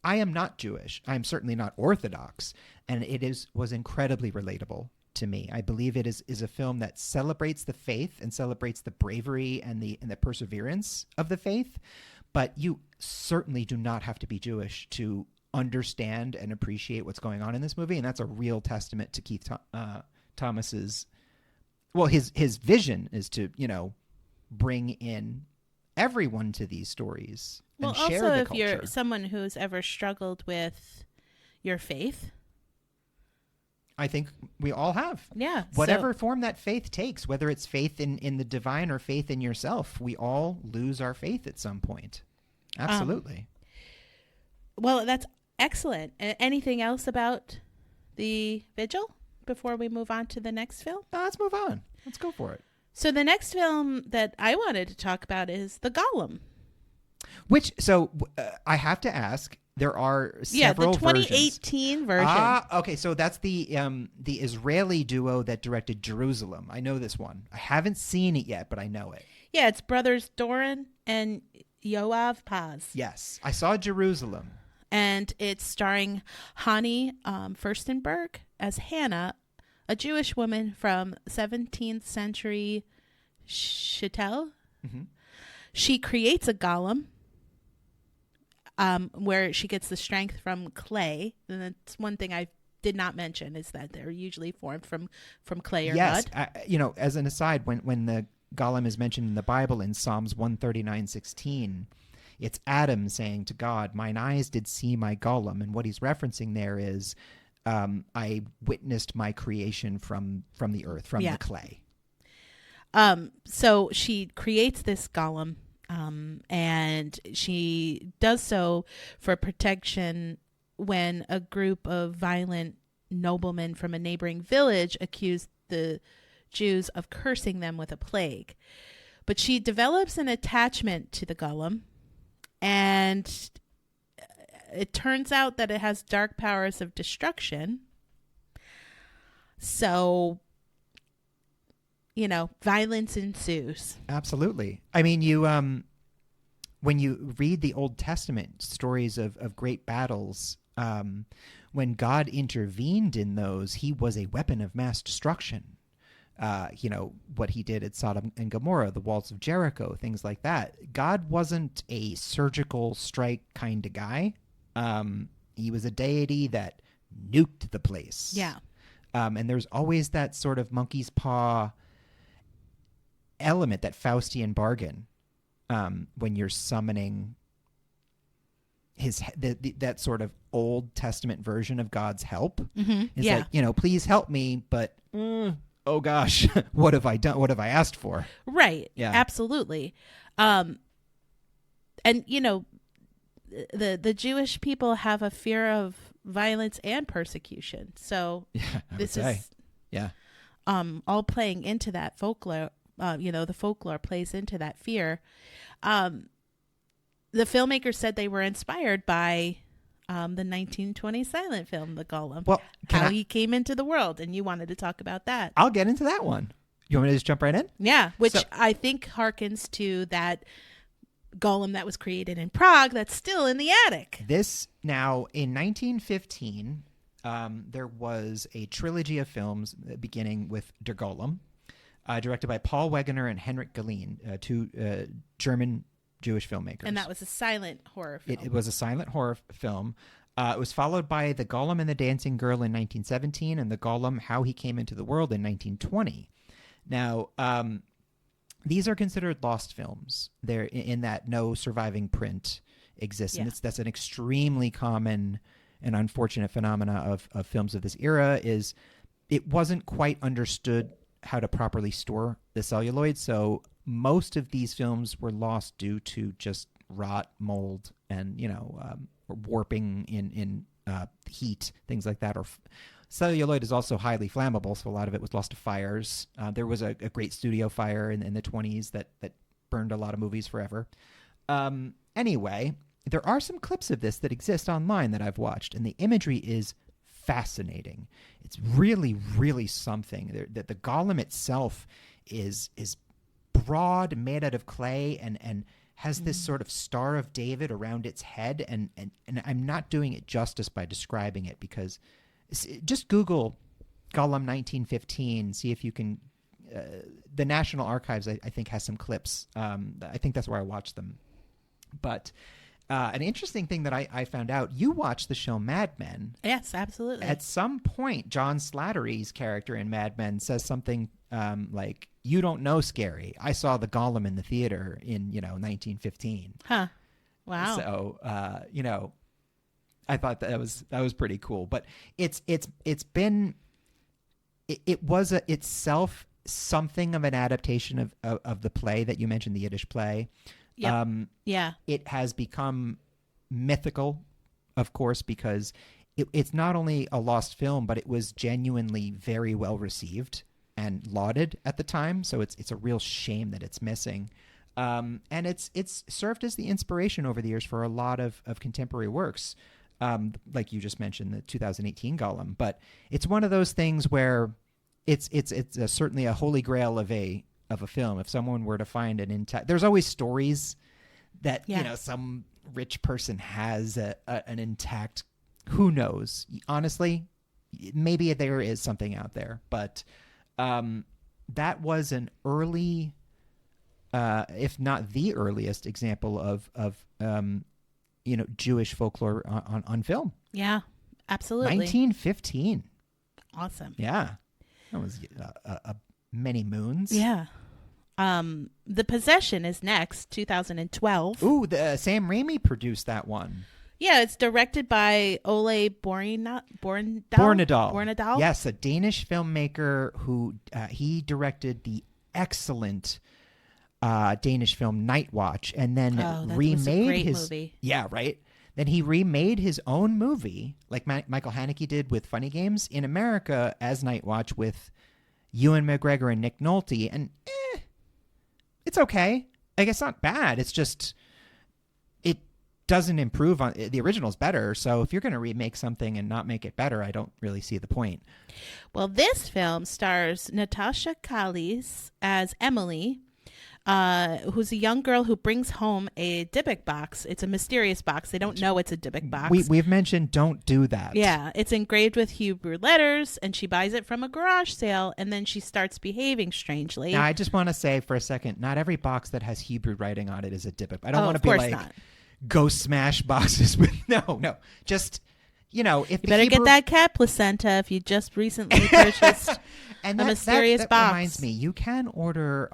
I am not Jewish. I'm certainly not Orthodox, and was incredibly relatable to me. I believe it is a film that celebrates the faith and celebrates the bravery and the perseverance of the faith. But you certainly do not have to be Jewish to understand and appreciate what's going on in this movie, and that's a real testament to Keith Thomas's. Well, his vision is to bring in everyone to these stories and share the culture. Also, if you're someone who's ever struggled with your faith, I think we all have. Yeah. Whatever form that faith takes, whether it's faith in the divine or faith in yourself, we all lose our faith at some point. Absolutely. Well, that's excellent. Anything else about the Vigil before we move on to the next film? Let's move on. Let's go for it. So the next film that I wanted to talk about is The Golem. I have to ask, there are several the 2018 version. Okay, so that's the Israeli duo that directed Jerusalem. I know this one. I haven't seen it yet, but I know it. Yeah, it's brothers Doran and Yoav Paz. Yes, I saw Jerusalem. And it's starring Hani Furstenberg as Hannah, a Jewish woman from 17th century Shtetl. Mm-hmm. She creates a golem where she gets the strength from clay. And that's one thing I did not mention, is that they're usually formed from clay or mud. Yes, as an aside, when the golem is mentioned in the Bible in Psalms 139:16, it's Adam saying to God, "Mine eyes did see my golem," and what he's referencing there is, I witnessed my creation from the earth, from the clay. So she creates this golem, and she does so for protection when a group of violent noblemen from a neighboring village accused the Jews of cursing them with a plague. But she develops an attachment to the golem, and it turns out that it has dark powers of destruction. So, violence ensues. Absolutely. I mean, when you read the Old Testament stories of great battles, when God intervened in those, he was a weapon of mass destruction. what he did at Sodom and Gomorrah, the walls of Jericho, things like that. God wasn't a surgical strike kind of guy. He was a deity that nuked the place. Yeah. And there's always that sort of monkey's paw element, that Faustian bargain, when you're summoning that sort of Old Testament version of God's help. Mm-hmm. It's Yeah. like, please help me, but oh gosh, what have I done? What have I asked for? Right. Yeah. Absolutely. And the Jewish people have a fear of violence and persecution. So Yeah, I this would say. is Yeah. all playing into that folklore. The folklore plays into that fear. The filmmakers said they were inspired by the 1920 silent film, The Golem. Well, he came into the world, and you wanted to talk about that. I'll get into that one. You want me to just jump right in? Yeah, which I think harkens to that golem that was created in Prague that's still in the attic. This, now, in 1915, there was a trilogy of films beginning with Der Golem, directed by Paul Wegener and Henrik Galeen, two German Jewish filmmakers. And that was a silent horror film. It was a silent horror film. It was followed by The Golem and the Dancing Girl in 1917 and The Golem, How He Came into the World in 1920. Now, these are considered lost films. They're in that no surviving print exists. Yeah. And that's an extremely common and unfortunate phenomena of films of this era, is it wasn't quite understood how to properly store the celluloid. So most of these films were lost due to just rot, mold, and warping in heat, things like that. Or celluloid is also highly flammable, so a lot of it was lost to fires. There was a great studio fire in the 20s that burned a lot of movies forever. Anyway, there are some clips of this that exist online that I've watched, and the imagery is fascinating. It's really, really something. The golem itself is broad, made out of clay, and has this sort of Star of David around its head. And I'm not doing it justice by describing it, because just Google Golem 1915, see if you can. The National Archives, I think, has some clips. I think that's where I watched them. But an interesting thing that I found out, you watched the show Mad Men. Yes, absolutely. At some point, John Slattery's character in Mad Men says something like, "You don't know Scary. I saw the Golem in the theater in 1915." Huh. Wow. So I thought that was pretty cool. But it was itself something of an adaptation of the play that you mentioned, the Yiddish play. Yep. Yeah. It has become mythical, of course, because it's not only a lost film, but it was genuinely very well received and lauded at the time. So it's a real shame that it's missing. And it's served as the inspiration over the years for a lot of contemporary works, like you just mentioned, the 2018 Golem. But it's one of those things where it's certainly a holy grail of a film. If someone were to find an intact, there's always stories that some rich person has an intact. Who knows? Honestly, maybe there is something out there, but that was an early, if not the earliest example of Jewish folklore on film. Yeah, absolutely. 1915. Awesome. Yeah, that was many moons. Yeah. The Possession is next, 2012. Ooh, Sam Raimi produced that one. Yeah, it's directed by Ole Bornedal. Yes, a Danish filmmaker who he directed the excellent Danish film Night Watch, and then remade was a great his movie. Yeah, right. Then he remade his own movie, like Michael Haneke did with Funny Games, in America as Night Watch with Ewan McGregor and Nick Nolte, and it's okay. Like, it's not bad. It's just it doesn't improve on the original's better. So if you're going to remake something and not make it better, I don't really see the point. Well, this film stars Natasha Kalis as Emily, who's a young girl who brings home a Dybbuk box. It's a mysterious box. They don't know it's a Dybbuk box. We've mentioned don't do that. Yeah, it's engraved with Hebrew letters, and she buys it from a garage sale, and then she starts behaving strangely. Now, I just want to say for a second, not every box that has Hebrew writing on it is a Dybbuk. I don't want to be like, not. Go smash boxes with, no. Just, if you the better Hebrew... get that cat placenta if you just recently purchased and a mysterious that box. Reminds me, you can order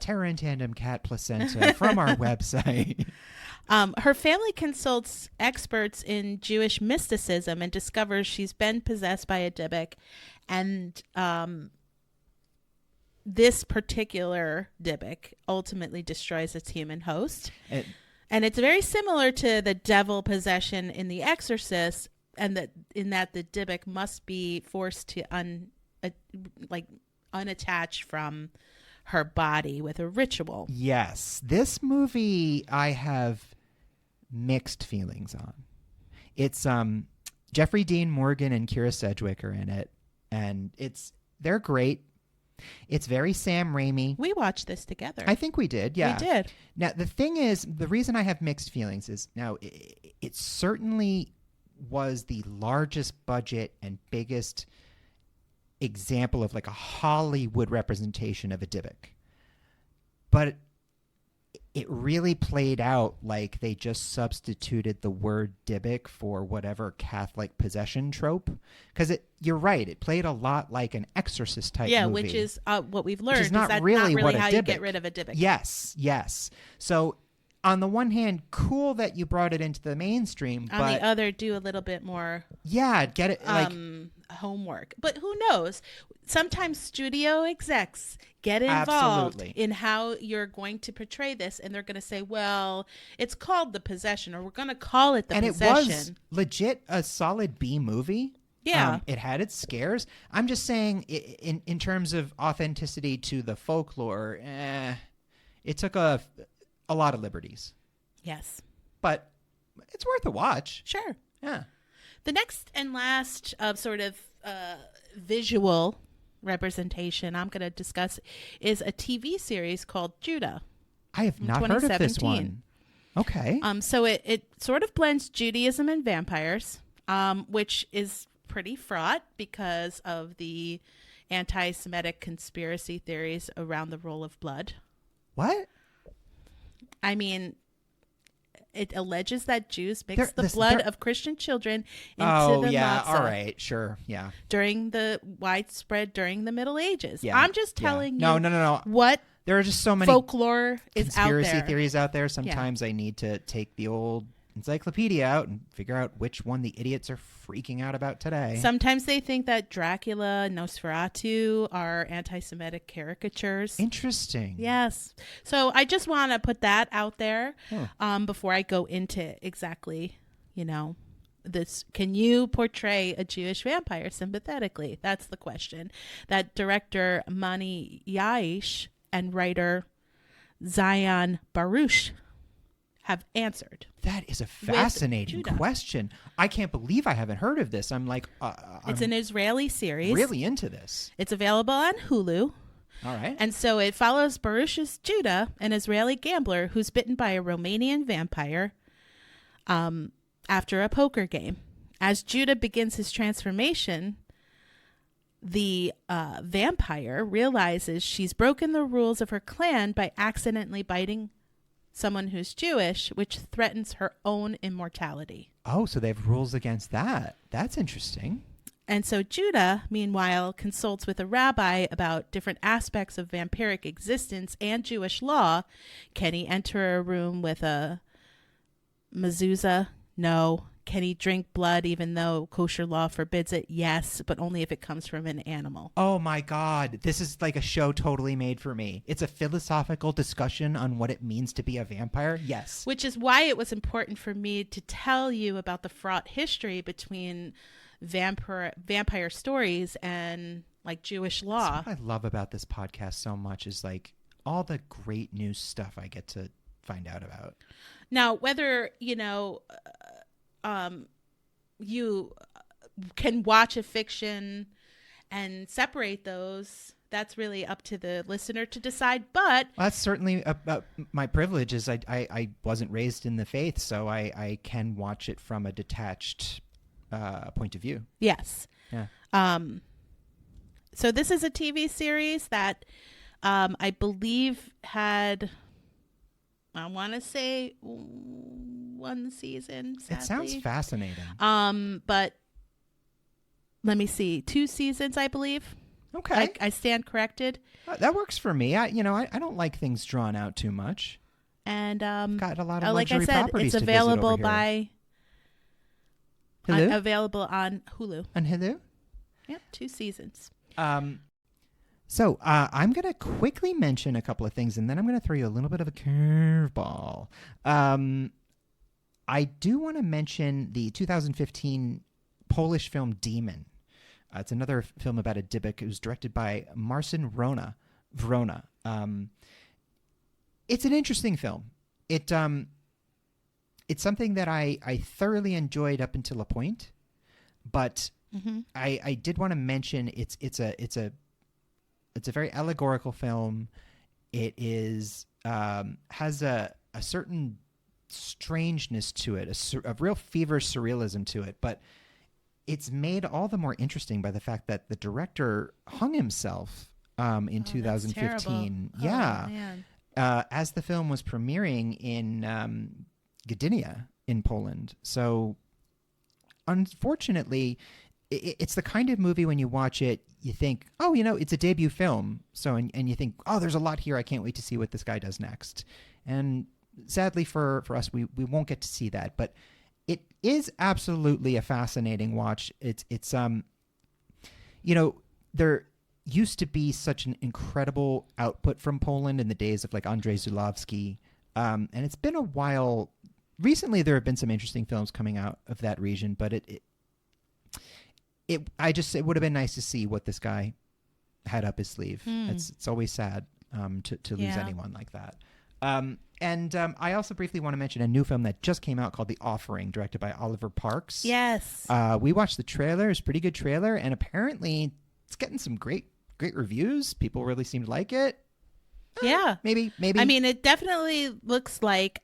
Terra in Tandem cat placenta from our website. Her family consults experts in Jewish mysticism and discovers she's been possessed by a Dybbuk, and this particular Dybbuk ultimately destroys its human host. And it's very similar to the devil possession in The Exorcist, and that the Dybbuk must be forced to unattach from her body with a ritual. Yes, this movie I have mixed feelings on. It's Jeffrey Dean Morgan and Kira Sedgwick are in it, and they're great. It's very Sam Raimi. We watched this together. I think we did, yeah. We did. Now, the thing is, the reason I have mixed feelings is, now, it certainly was the largest budget and biggest example of like a Hollywood representation of a Dybbuk. But it really played out like they just substituted the word Dybbuk for whatever Catholic possession trope. Because you're right, it played a lot like an Exorcist type movie. Yeah, which is what we've learned. Which is not that's really not what a how you Dybbuk. get rid of a Dybbuk. Yes. So on the one hand, cool that you brought it into the mainstream. On the other, do a little bit more. Yeah, get it like homework. But who knows? Sometimes studio execs get involved Absolutely. in how you're going to portray this, and they're going to say, "Well, it's called The Possession," or "We're going to call it The Possession." And it was legit a solid B movie. Yeah. It had its scares. I'm just saying, in terms of authenticity to the folklore, it took a lot of liberties. Yes. But it's worth a watch. Sure. Yeah. The next and last sort of visual representation I'm going to discuss is a TV series called Judah. I have not heard of this one. Okay. So it sort of blends Judaism and vampires, which is pretty fraught because of the anti-Semitic conspiracy theories around the role of blood. What? I mean, it alleges that Jews mixed the blood of Christian children into the matzah. All right, sure, yeah. During the Middle Ages. Yeah, I'm just telling you. No. What there are just so many folklore is out there. Conspiracy theories out there. Sometimes I need to take the old encyclopedia out and figure out which one the idiots are freaking out about today. Sometimes they think that Dracula and Nosferatu are anti-Semitic caricatures. Interesting. Yes. So I just want to put that out there before I go into exactly, this. Can you portray a Jewish vampire sympathetically? That's the question that director Mani Yaish and writer Zion Baruch have answered. That is a fascinating question. I can't believe I haven't heard of this. I'm like, it's an Israeli series. Really into this. It's available on Hulu. All right. And so it follows Baruch's Judah, an Israeli gambler who's bitten by a Romanian vampire after a poker game. As Judah begins his transformation, the vampire realizes she's broken the rules of her clan by accidentally biting someone who's Jewish, which threatens her own immortality. Oh, so they have rules against that. That's interesting. And so Judah, meanwhile, consults with a rabbi about different aspects of vampiric existence and Jewish law. Can he enter a room with a mezuzah? No. Can he drink blood even though kosher law forbids it? Yes, but only if it comes from an animal. Oh my God. This is like a show totally made for me. It's a philosophical discussion on what it means to be a vampire. Yes. Which is why it was important for me to tell you about the fraught history between vampire stories and like Jewish law. That's what I love about this podcast so much is like all the great new stuff I get to find out about. Now, whether, you can watch a fiction and separate those that's really up to the listener to decide. But Well, that's certainly my privilege. Is I wasn't raised in the faith, so I can watch it from a detached point of view. yes. Yeah. So this is a TV series that I believe had, I want to say, one season. Sadly. It sounds fascinating. But let me see, 2 seasons, I believe. Okay, I stand corrected. That works for me. I don't like things drawn out too much. And Got a lot of like I luxury said, properties it's to visit over available here. available on Hulu. On Hulu? Yep, 2 seasons. So I'm going to quickly mention a couple of things, and then I'm going to throw you a little bit of a curveball. I do want to mention the 2015 Polish film Demon. It's another film about a Dybbuk. It was directed by Marcin Vrona. It's an interesting film. It's something that I thoroughly enjoyed up until a point, but I did want to mention it's a very allegorical film. It is has a certain strangeness to it, a real feverish surrealism to it, but it's made all the more interesting by the fact that the director hung himself in 2015. Yeah. As the film was premiering in Gdynia in Poland. So unfortunately, it's the kind of movie when you watch it, you think, oh, it's a debut film. So, and you think, oh, there's a lot here. I can't wait to see what this guy does next. And sadly for us, we won't get to see that. But it is absolutely a fascinating watch. It's there used to be such an incredible output from Poland in the days of like Andrzej Zulawski. And it's been a while. Recently, there have been some interesting films coming out of that region, but it would have been nice to see what this guy had up his sleeve. It's always sad to lose anyone like that. And I also briefly want to mention a new film that just came out called The Offering, directed by Oliver Parks. Yes. We watched the trailer. It's a pretty good trailer, and apparently it's getting some great reviews. People really seem to like it. Yeah. Maybe. I mean, it definitely looks like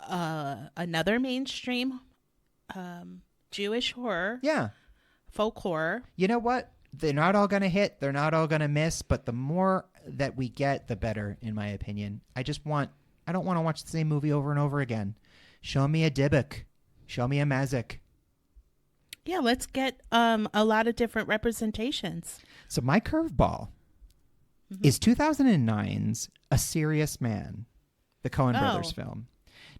another mainstream Jewish horror. Yeah. Folk horror. You know what? They're not all going to hit. They're not all going to miss. But the more that we get, the better, in my opinion. I don't want to watch the same movie over and over again. Show me a Dybbuk. Show me a Mazik. Yeah, let's get a lot of different representations. So my curveball is 2009's A Serious Man, the Coen Brothers film.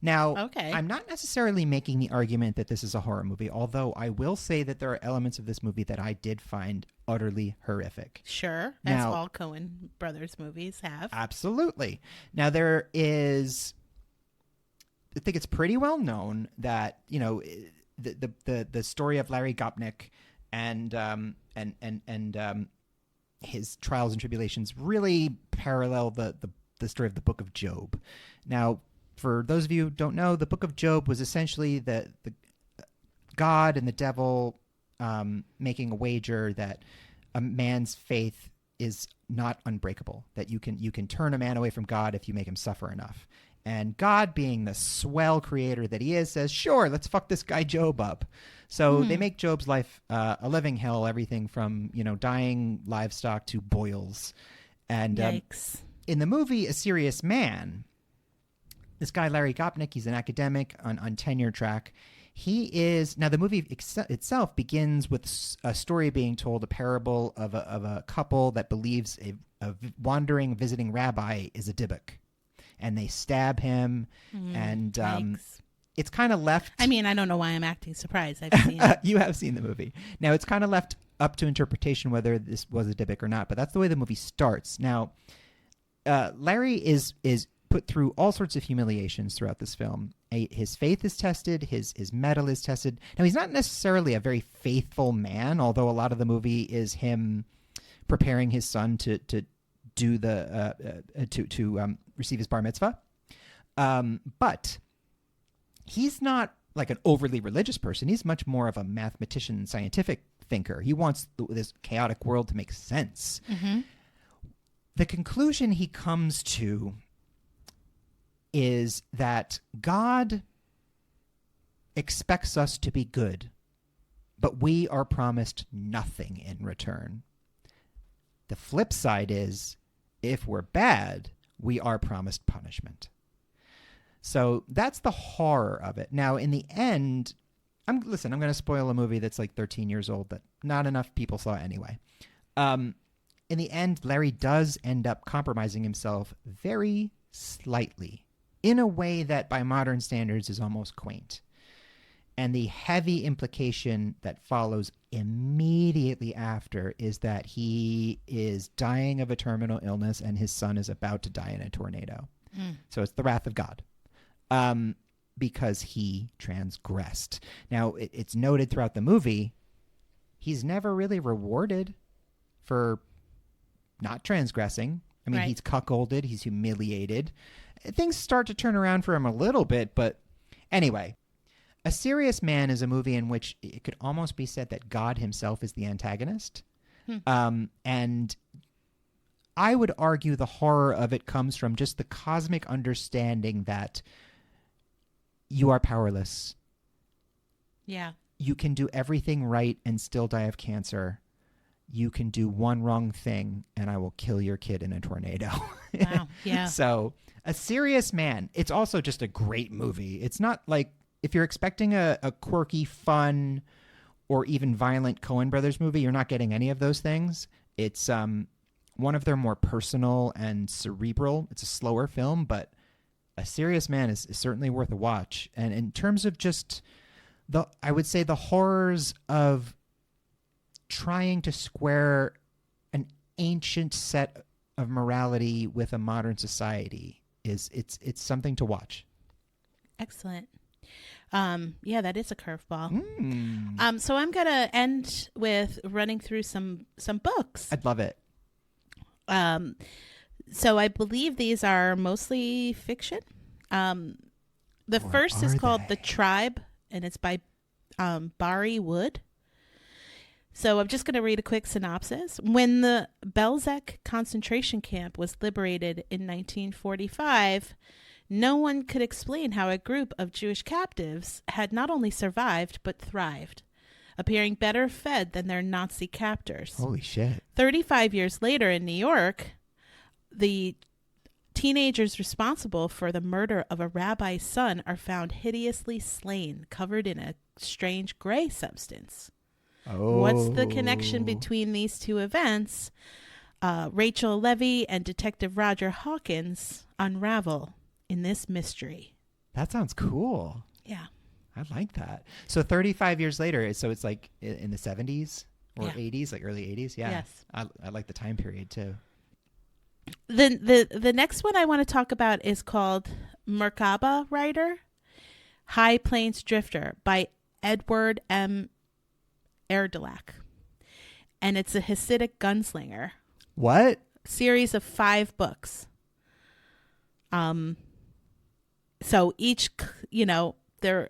Now, I'm not necessarily making the argument that this is a horror movie, although I will say that there are elements of this movie that I did find utterly horrific. Sure, as all Coen Brothers movies have. Absolutely. Now, there is, I think it's pretty well known that, the story of Larry Gopnik and his trials and tribulations really parallel the story of the Book of Job. Now, for those of you who don't know, the Book of Job was essentially the God and the devil making a wager that a man's faith is not unbreakable, that you can turn a man away from God if you make him suffer enough. And God, being the swell creator that he is, says, sure, let's fuck this guy Job up. So they make Job's life a living hell, everything from, dying livestock to boils. And yikes. In the movie A Serious Man, this guy, Larry Gopnik, he's an academic on tenure track. He is, now the movie itself begins with a story being told, a parable of a couple that believes a wandering visiting rabbi is a Dybbuk. And they stab him, and it's kind of left... I mean, I don't know why I'm acting surprised. I've seen it. You have seen the movie. Now, it's kind of left up to interpretation whether this was a Dybbuk or not, but that's the way the movie starts. Now, Larry is put through all sorts of humiliations throughout this film. His faith is tested. His mettle is tested. Now, he's not necessarily a very faithful man, although a lot of the movie is him preparing his son to do to receive his bar mitzvah. But he's not like an overly religious person. He's much more of a mathematician, scientific thinker. He wants this chaotic world to make sense. Mm-hmm. The conclusion he comes to is that God expects us to be good, but we are promised nothing in return. The flip side is, if we're bad, we are promised punishment. So that's the horror of it. Now, in the end, I'm going to spoil a movie that's like 13 years old that not enough people saw anyway. In the end, Larry does end up compromising himself very slightly in a way that by modern standards is almost quaint. And the heavy implication that follows immediately after is that he is dying of a terminal illness and his son is about to die in a tornado. So it's the wrath of God. Because he transgressed. Now, it's noted throughout the movie, he's never really rewarded for not transgressing. I mean, He's cuckolded, he's humiliated. Things start to turn around for him a little bit, but anyway. A Serious Man is a movie in which it could almost be said that God himself is the antagonist. And I would argue the horror of it comes from just the cosmic understanding that you are powerless. Yeah. You can do everything right and still die of cancer. You can do one wrong thing and I will kill your kid in a tornado. Wow. Yeah. So, A Serious Man, it's also just a great movie. It's not like, if you're expecting a quirky, fun, or even violent Coen Brothers movie, you're not getting any of those things. It's one of their more personal and cerebral. It's a slower film, but A Serious Man is certainly worth a watch. And in terms of just I would say the horrors of trying to square an ancient set of morality with a modern society it's something to watch. Excellent. Yeah, that is a curveball. So I'm gonna end with running through some books. I'd love it. So I believe these are mostly fiction. The first is called The Tribe, and it's by Barry Wood. So I'm just going to read a quick synopsis. When the Belzec concentration camp was liberated in 1945, no one could explain how a group of Jewish captives had not only survived, but thrived, appearing better fed than their Nazi captors. Holy shit. 35 years later in New York, the teenagers responsible for the murder of a rabbi's son are found hideously slain, covered in a strange gray substance. What's the connection between these two events? Rachel Levy and Detective Roger Hawkins unravel in this mystery. That sounds cool. Yeah. I like that. So 35 years later, so it's like in the 70s or 80s, like early 80s. Yeah. Yes. I like the time period too. The next one I want to talk about is called Merkaba Rider, High Plains Drifter by Edward M. Erdelac. And it's a Hasidic gunslinger. What? Series of 5 books. So each, they're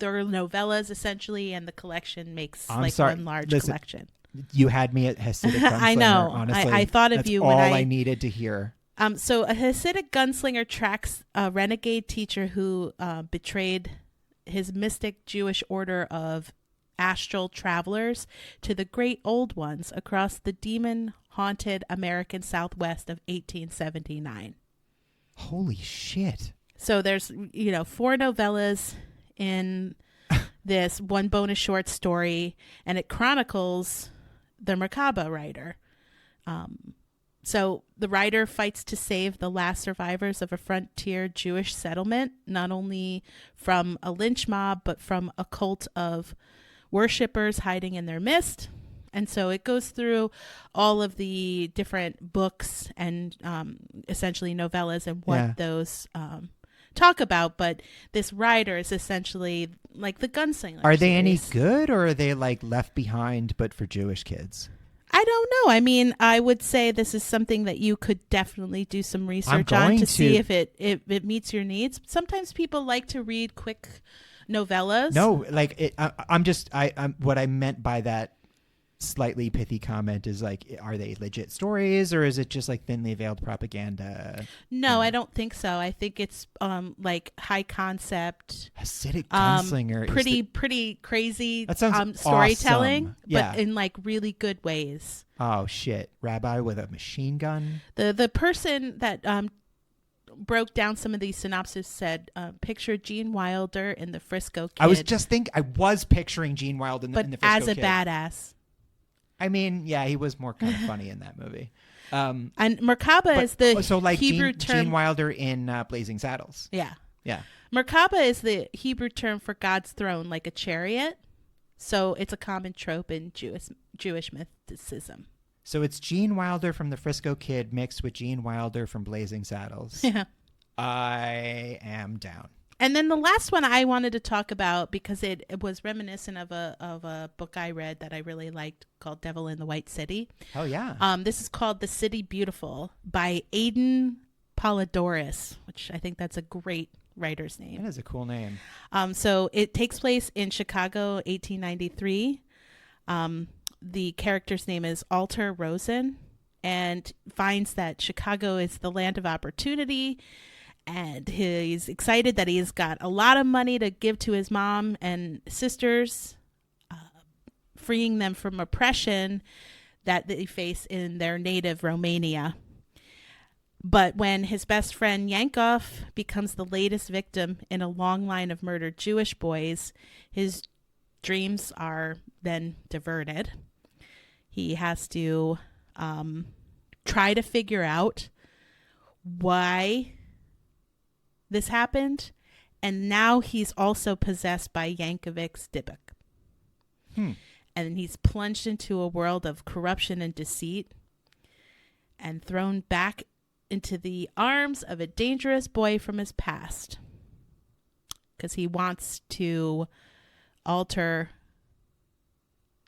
novellas essentially, and the collection makes one large collection. You had me at Hasidic gunslinger. I know. Honestly, I thought of that's you all when I needed to hear. So a Hasidic gunslinger tracks a renegade teacher who betrayed his mystic Jewish order of astral travelers to the great old ones across the demon-haunted American Southwest of 1879. Holy shit. So there's, 4 novellas in this, 1 bonus short story, and it chronicles the Merkaba Rider. So the rider fights to save the last survivors of a frontier Jewish settlement, not only from a lynch mob, but from a cult of worshippers hiding in their midst. And so it goes through all of the different books and essentially novellas and what those talk about. But this rider is essentially like the gunslinger. Are they any good, or are they like Left Behind but for Jewish kids? I don't know. I mean, I would say this is something that you could definitely do some research on to see if it meets your needs. Sometimes people like to read quick novellas. No, like I'm what I meant by that slightly pithy comment is like, are they legit stories or is it just like thinly veiled propaganda? No, I don't think so. I think it's like high concept, Hasidic gunslinger. pretty crazy That sounds storytelling, awesome. Yeah. but in like really good ways. Oh shit! Rabbi with a machine gun. The person that broke down some of these synopses said, picture Gene Wilder in the Frisco Kid. I was picturing Gene Wilder in the Frisco as a Kid. badass. I mean, yeah, he was more kind of funny in that movie. And Merkaba is the Hebrew term. Gene Wilder in Blazing Saddles. Yeah. Yeah. Merkaba is the Hebrew term for God's throne, like a chariot. So it's a common trope in Jewish mysticism. So it's Gene Wilder from the Frisco Kid mixed with Gene Wilder from Blazing Saddles. Yeah. I am down. And then the last one I wanted to talk about, because it was reminiscent of a book I read that I really liked called Devil in the White City. Oh, yeah. This is called The City Beautiful by Aidan Polydorus, which I think that's a great writer's name. That is a cool name. So it takes place in Chicago, 1893. The character's name is Alter Rosen, and finds that Chicago is the land of opportunity. And he's excited that he's got a lot of money to give to his mom and sisters, freeing them from oppression that they face in their native Romania. But when his best friend Yankov becomes the latest victim in a long line of murdered Jewish boys, his dreams are then diverted. He has to try to figure out why this happened, and now he's also possessed by Yankovic's Dybbuk. And he's plunged into a world of corruption and deceit and thrown back into the arms of a dangerous boy from his past, because he wants to alter.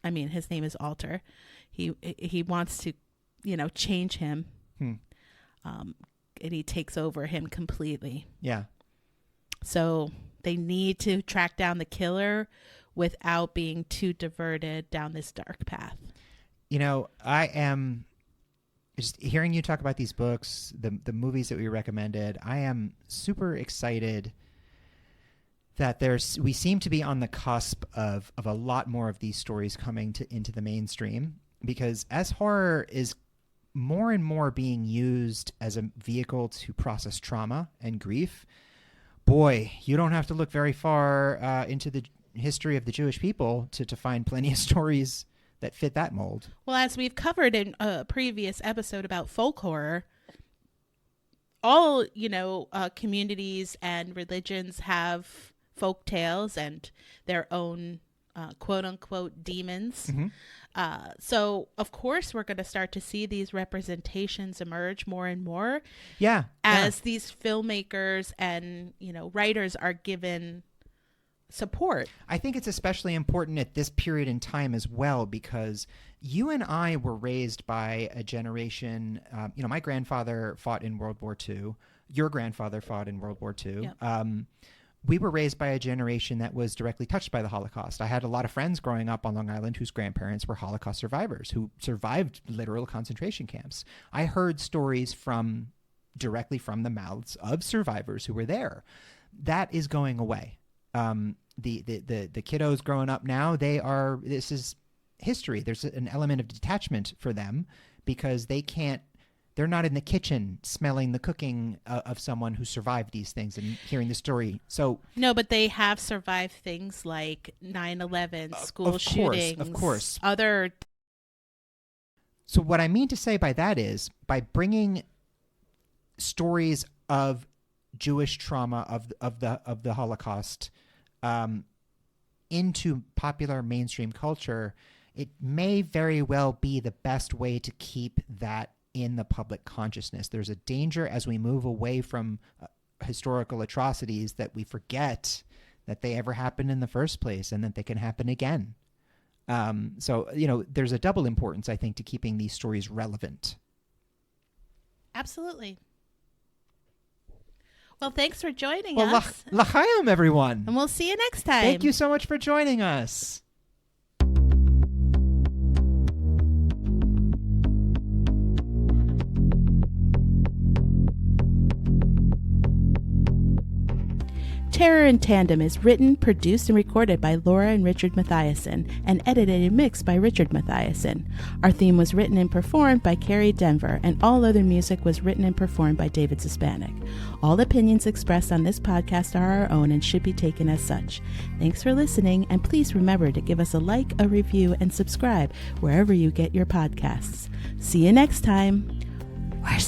I mean, his name is Alter. He wants to, change him. And he takes over him completely. Yeah. So they need to track down the killer without being too diverted down this dark path. I am just hearing you talk about these books, the movies that we recommended. I am super excited that we seem to be on the cusp of a lot more of these stories coming into the mainstream, because as horror is more and more being used as a vehicle to process trauma and grief, boy, you don't have to look very far into the history of the Jewish people to find plenty of stories that fit that mold. Well, as we've covered in a previous episode about folk horror, all, communities and religions have folk tales and their own quote unquote demons. Mm-hmm. So of course we're going to start to see these representations emerge more and more. As these filmmakers and, writers are given support. I think it's especially important at this period in time as well, because you and I were raised by a generation, my grandfather fought in World War II. Your grandfather fought in World War II. Yep. We were raised by a generation that was directly touched by the Holocaust. I had a lot of friends growing up on Long Island whose grandparents were Holocaust survivors who survived literal concentration camps. I heard stories directly from the mouths of survivors who were there. That is going away. The kiddos growing up now, this is history. There's an element of detachment for them because they're not in the kitchen smelling the cooking of someone who survived these things and hearing the story. So no, but they have survived things like 9/11, school shootings, of course. So what I mean to say by that is, by bringing stories of Jewish trauma of the Holocaust into popular mainstream culture, it may very well be the best way to keep that in the public consciousness. There's a danger as we move away from historical atrocities that we forget that they ever happened in the first place and that they can happen again. So, there's a double importance, I think, to keeping these stories relevant. Absolutely. Well, thanks for joining Well, us. l'chaim, everyone. And we'll see you next time. Thank you so much for joining us. Terror in Tandem is written, produced, and recorded by Laura and Richard Mathiasen, and edited and mixed by Richard Mathiasen. Our theme was written and performed by Carrie Denver, and all other music was written and performed by David Hispanic. All opinions expressed on this podcast are our own and should be taken as such. Thanks for listening, and please remember to give us a like, a review, and subscribe wherever you get your podcasts. See you next time. We're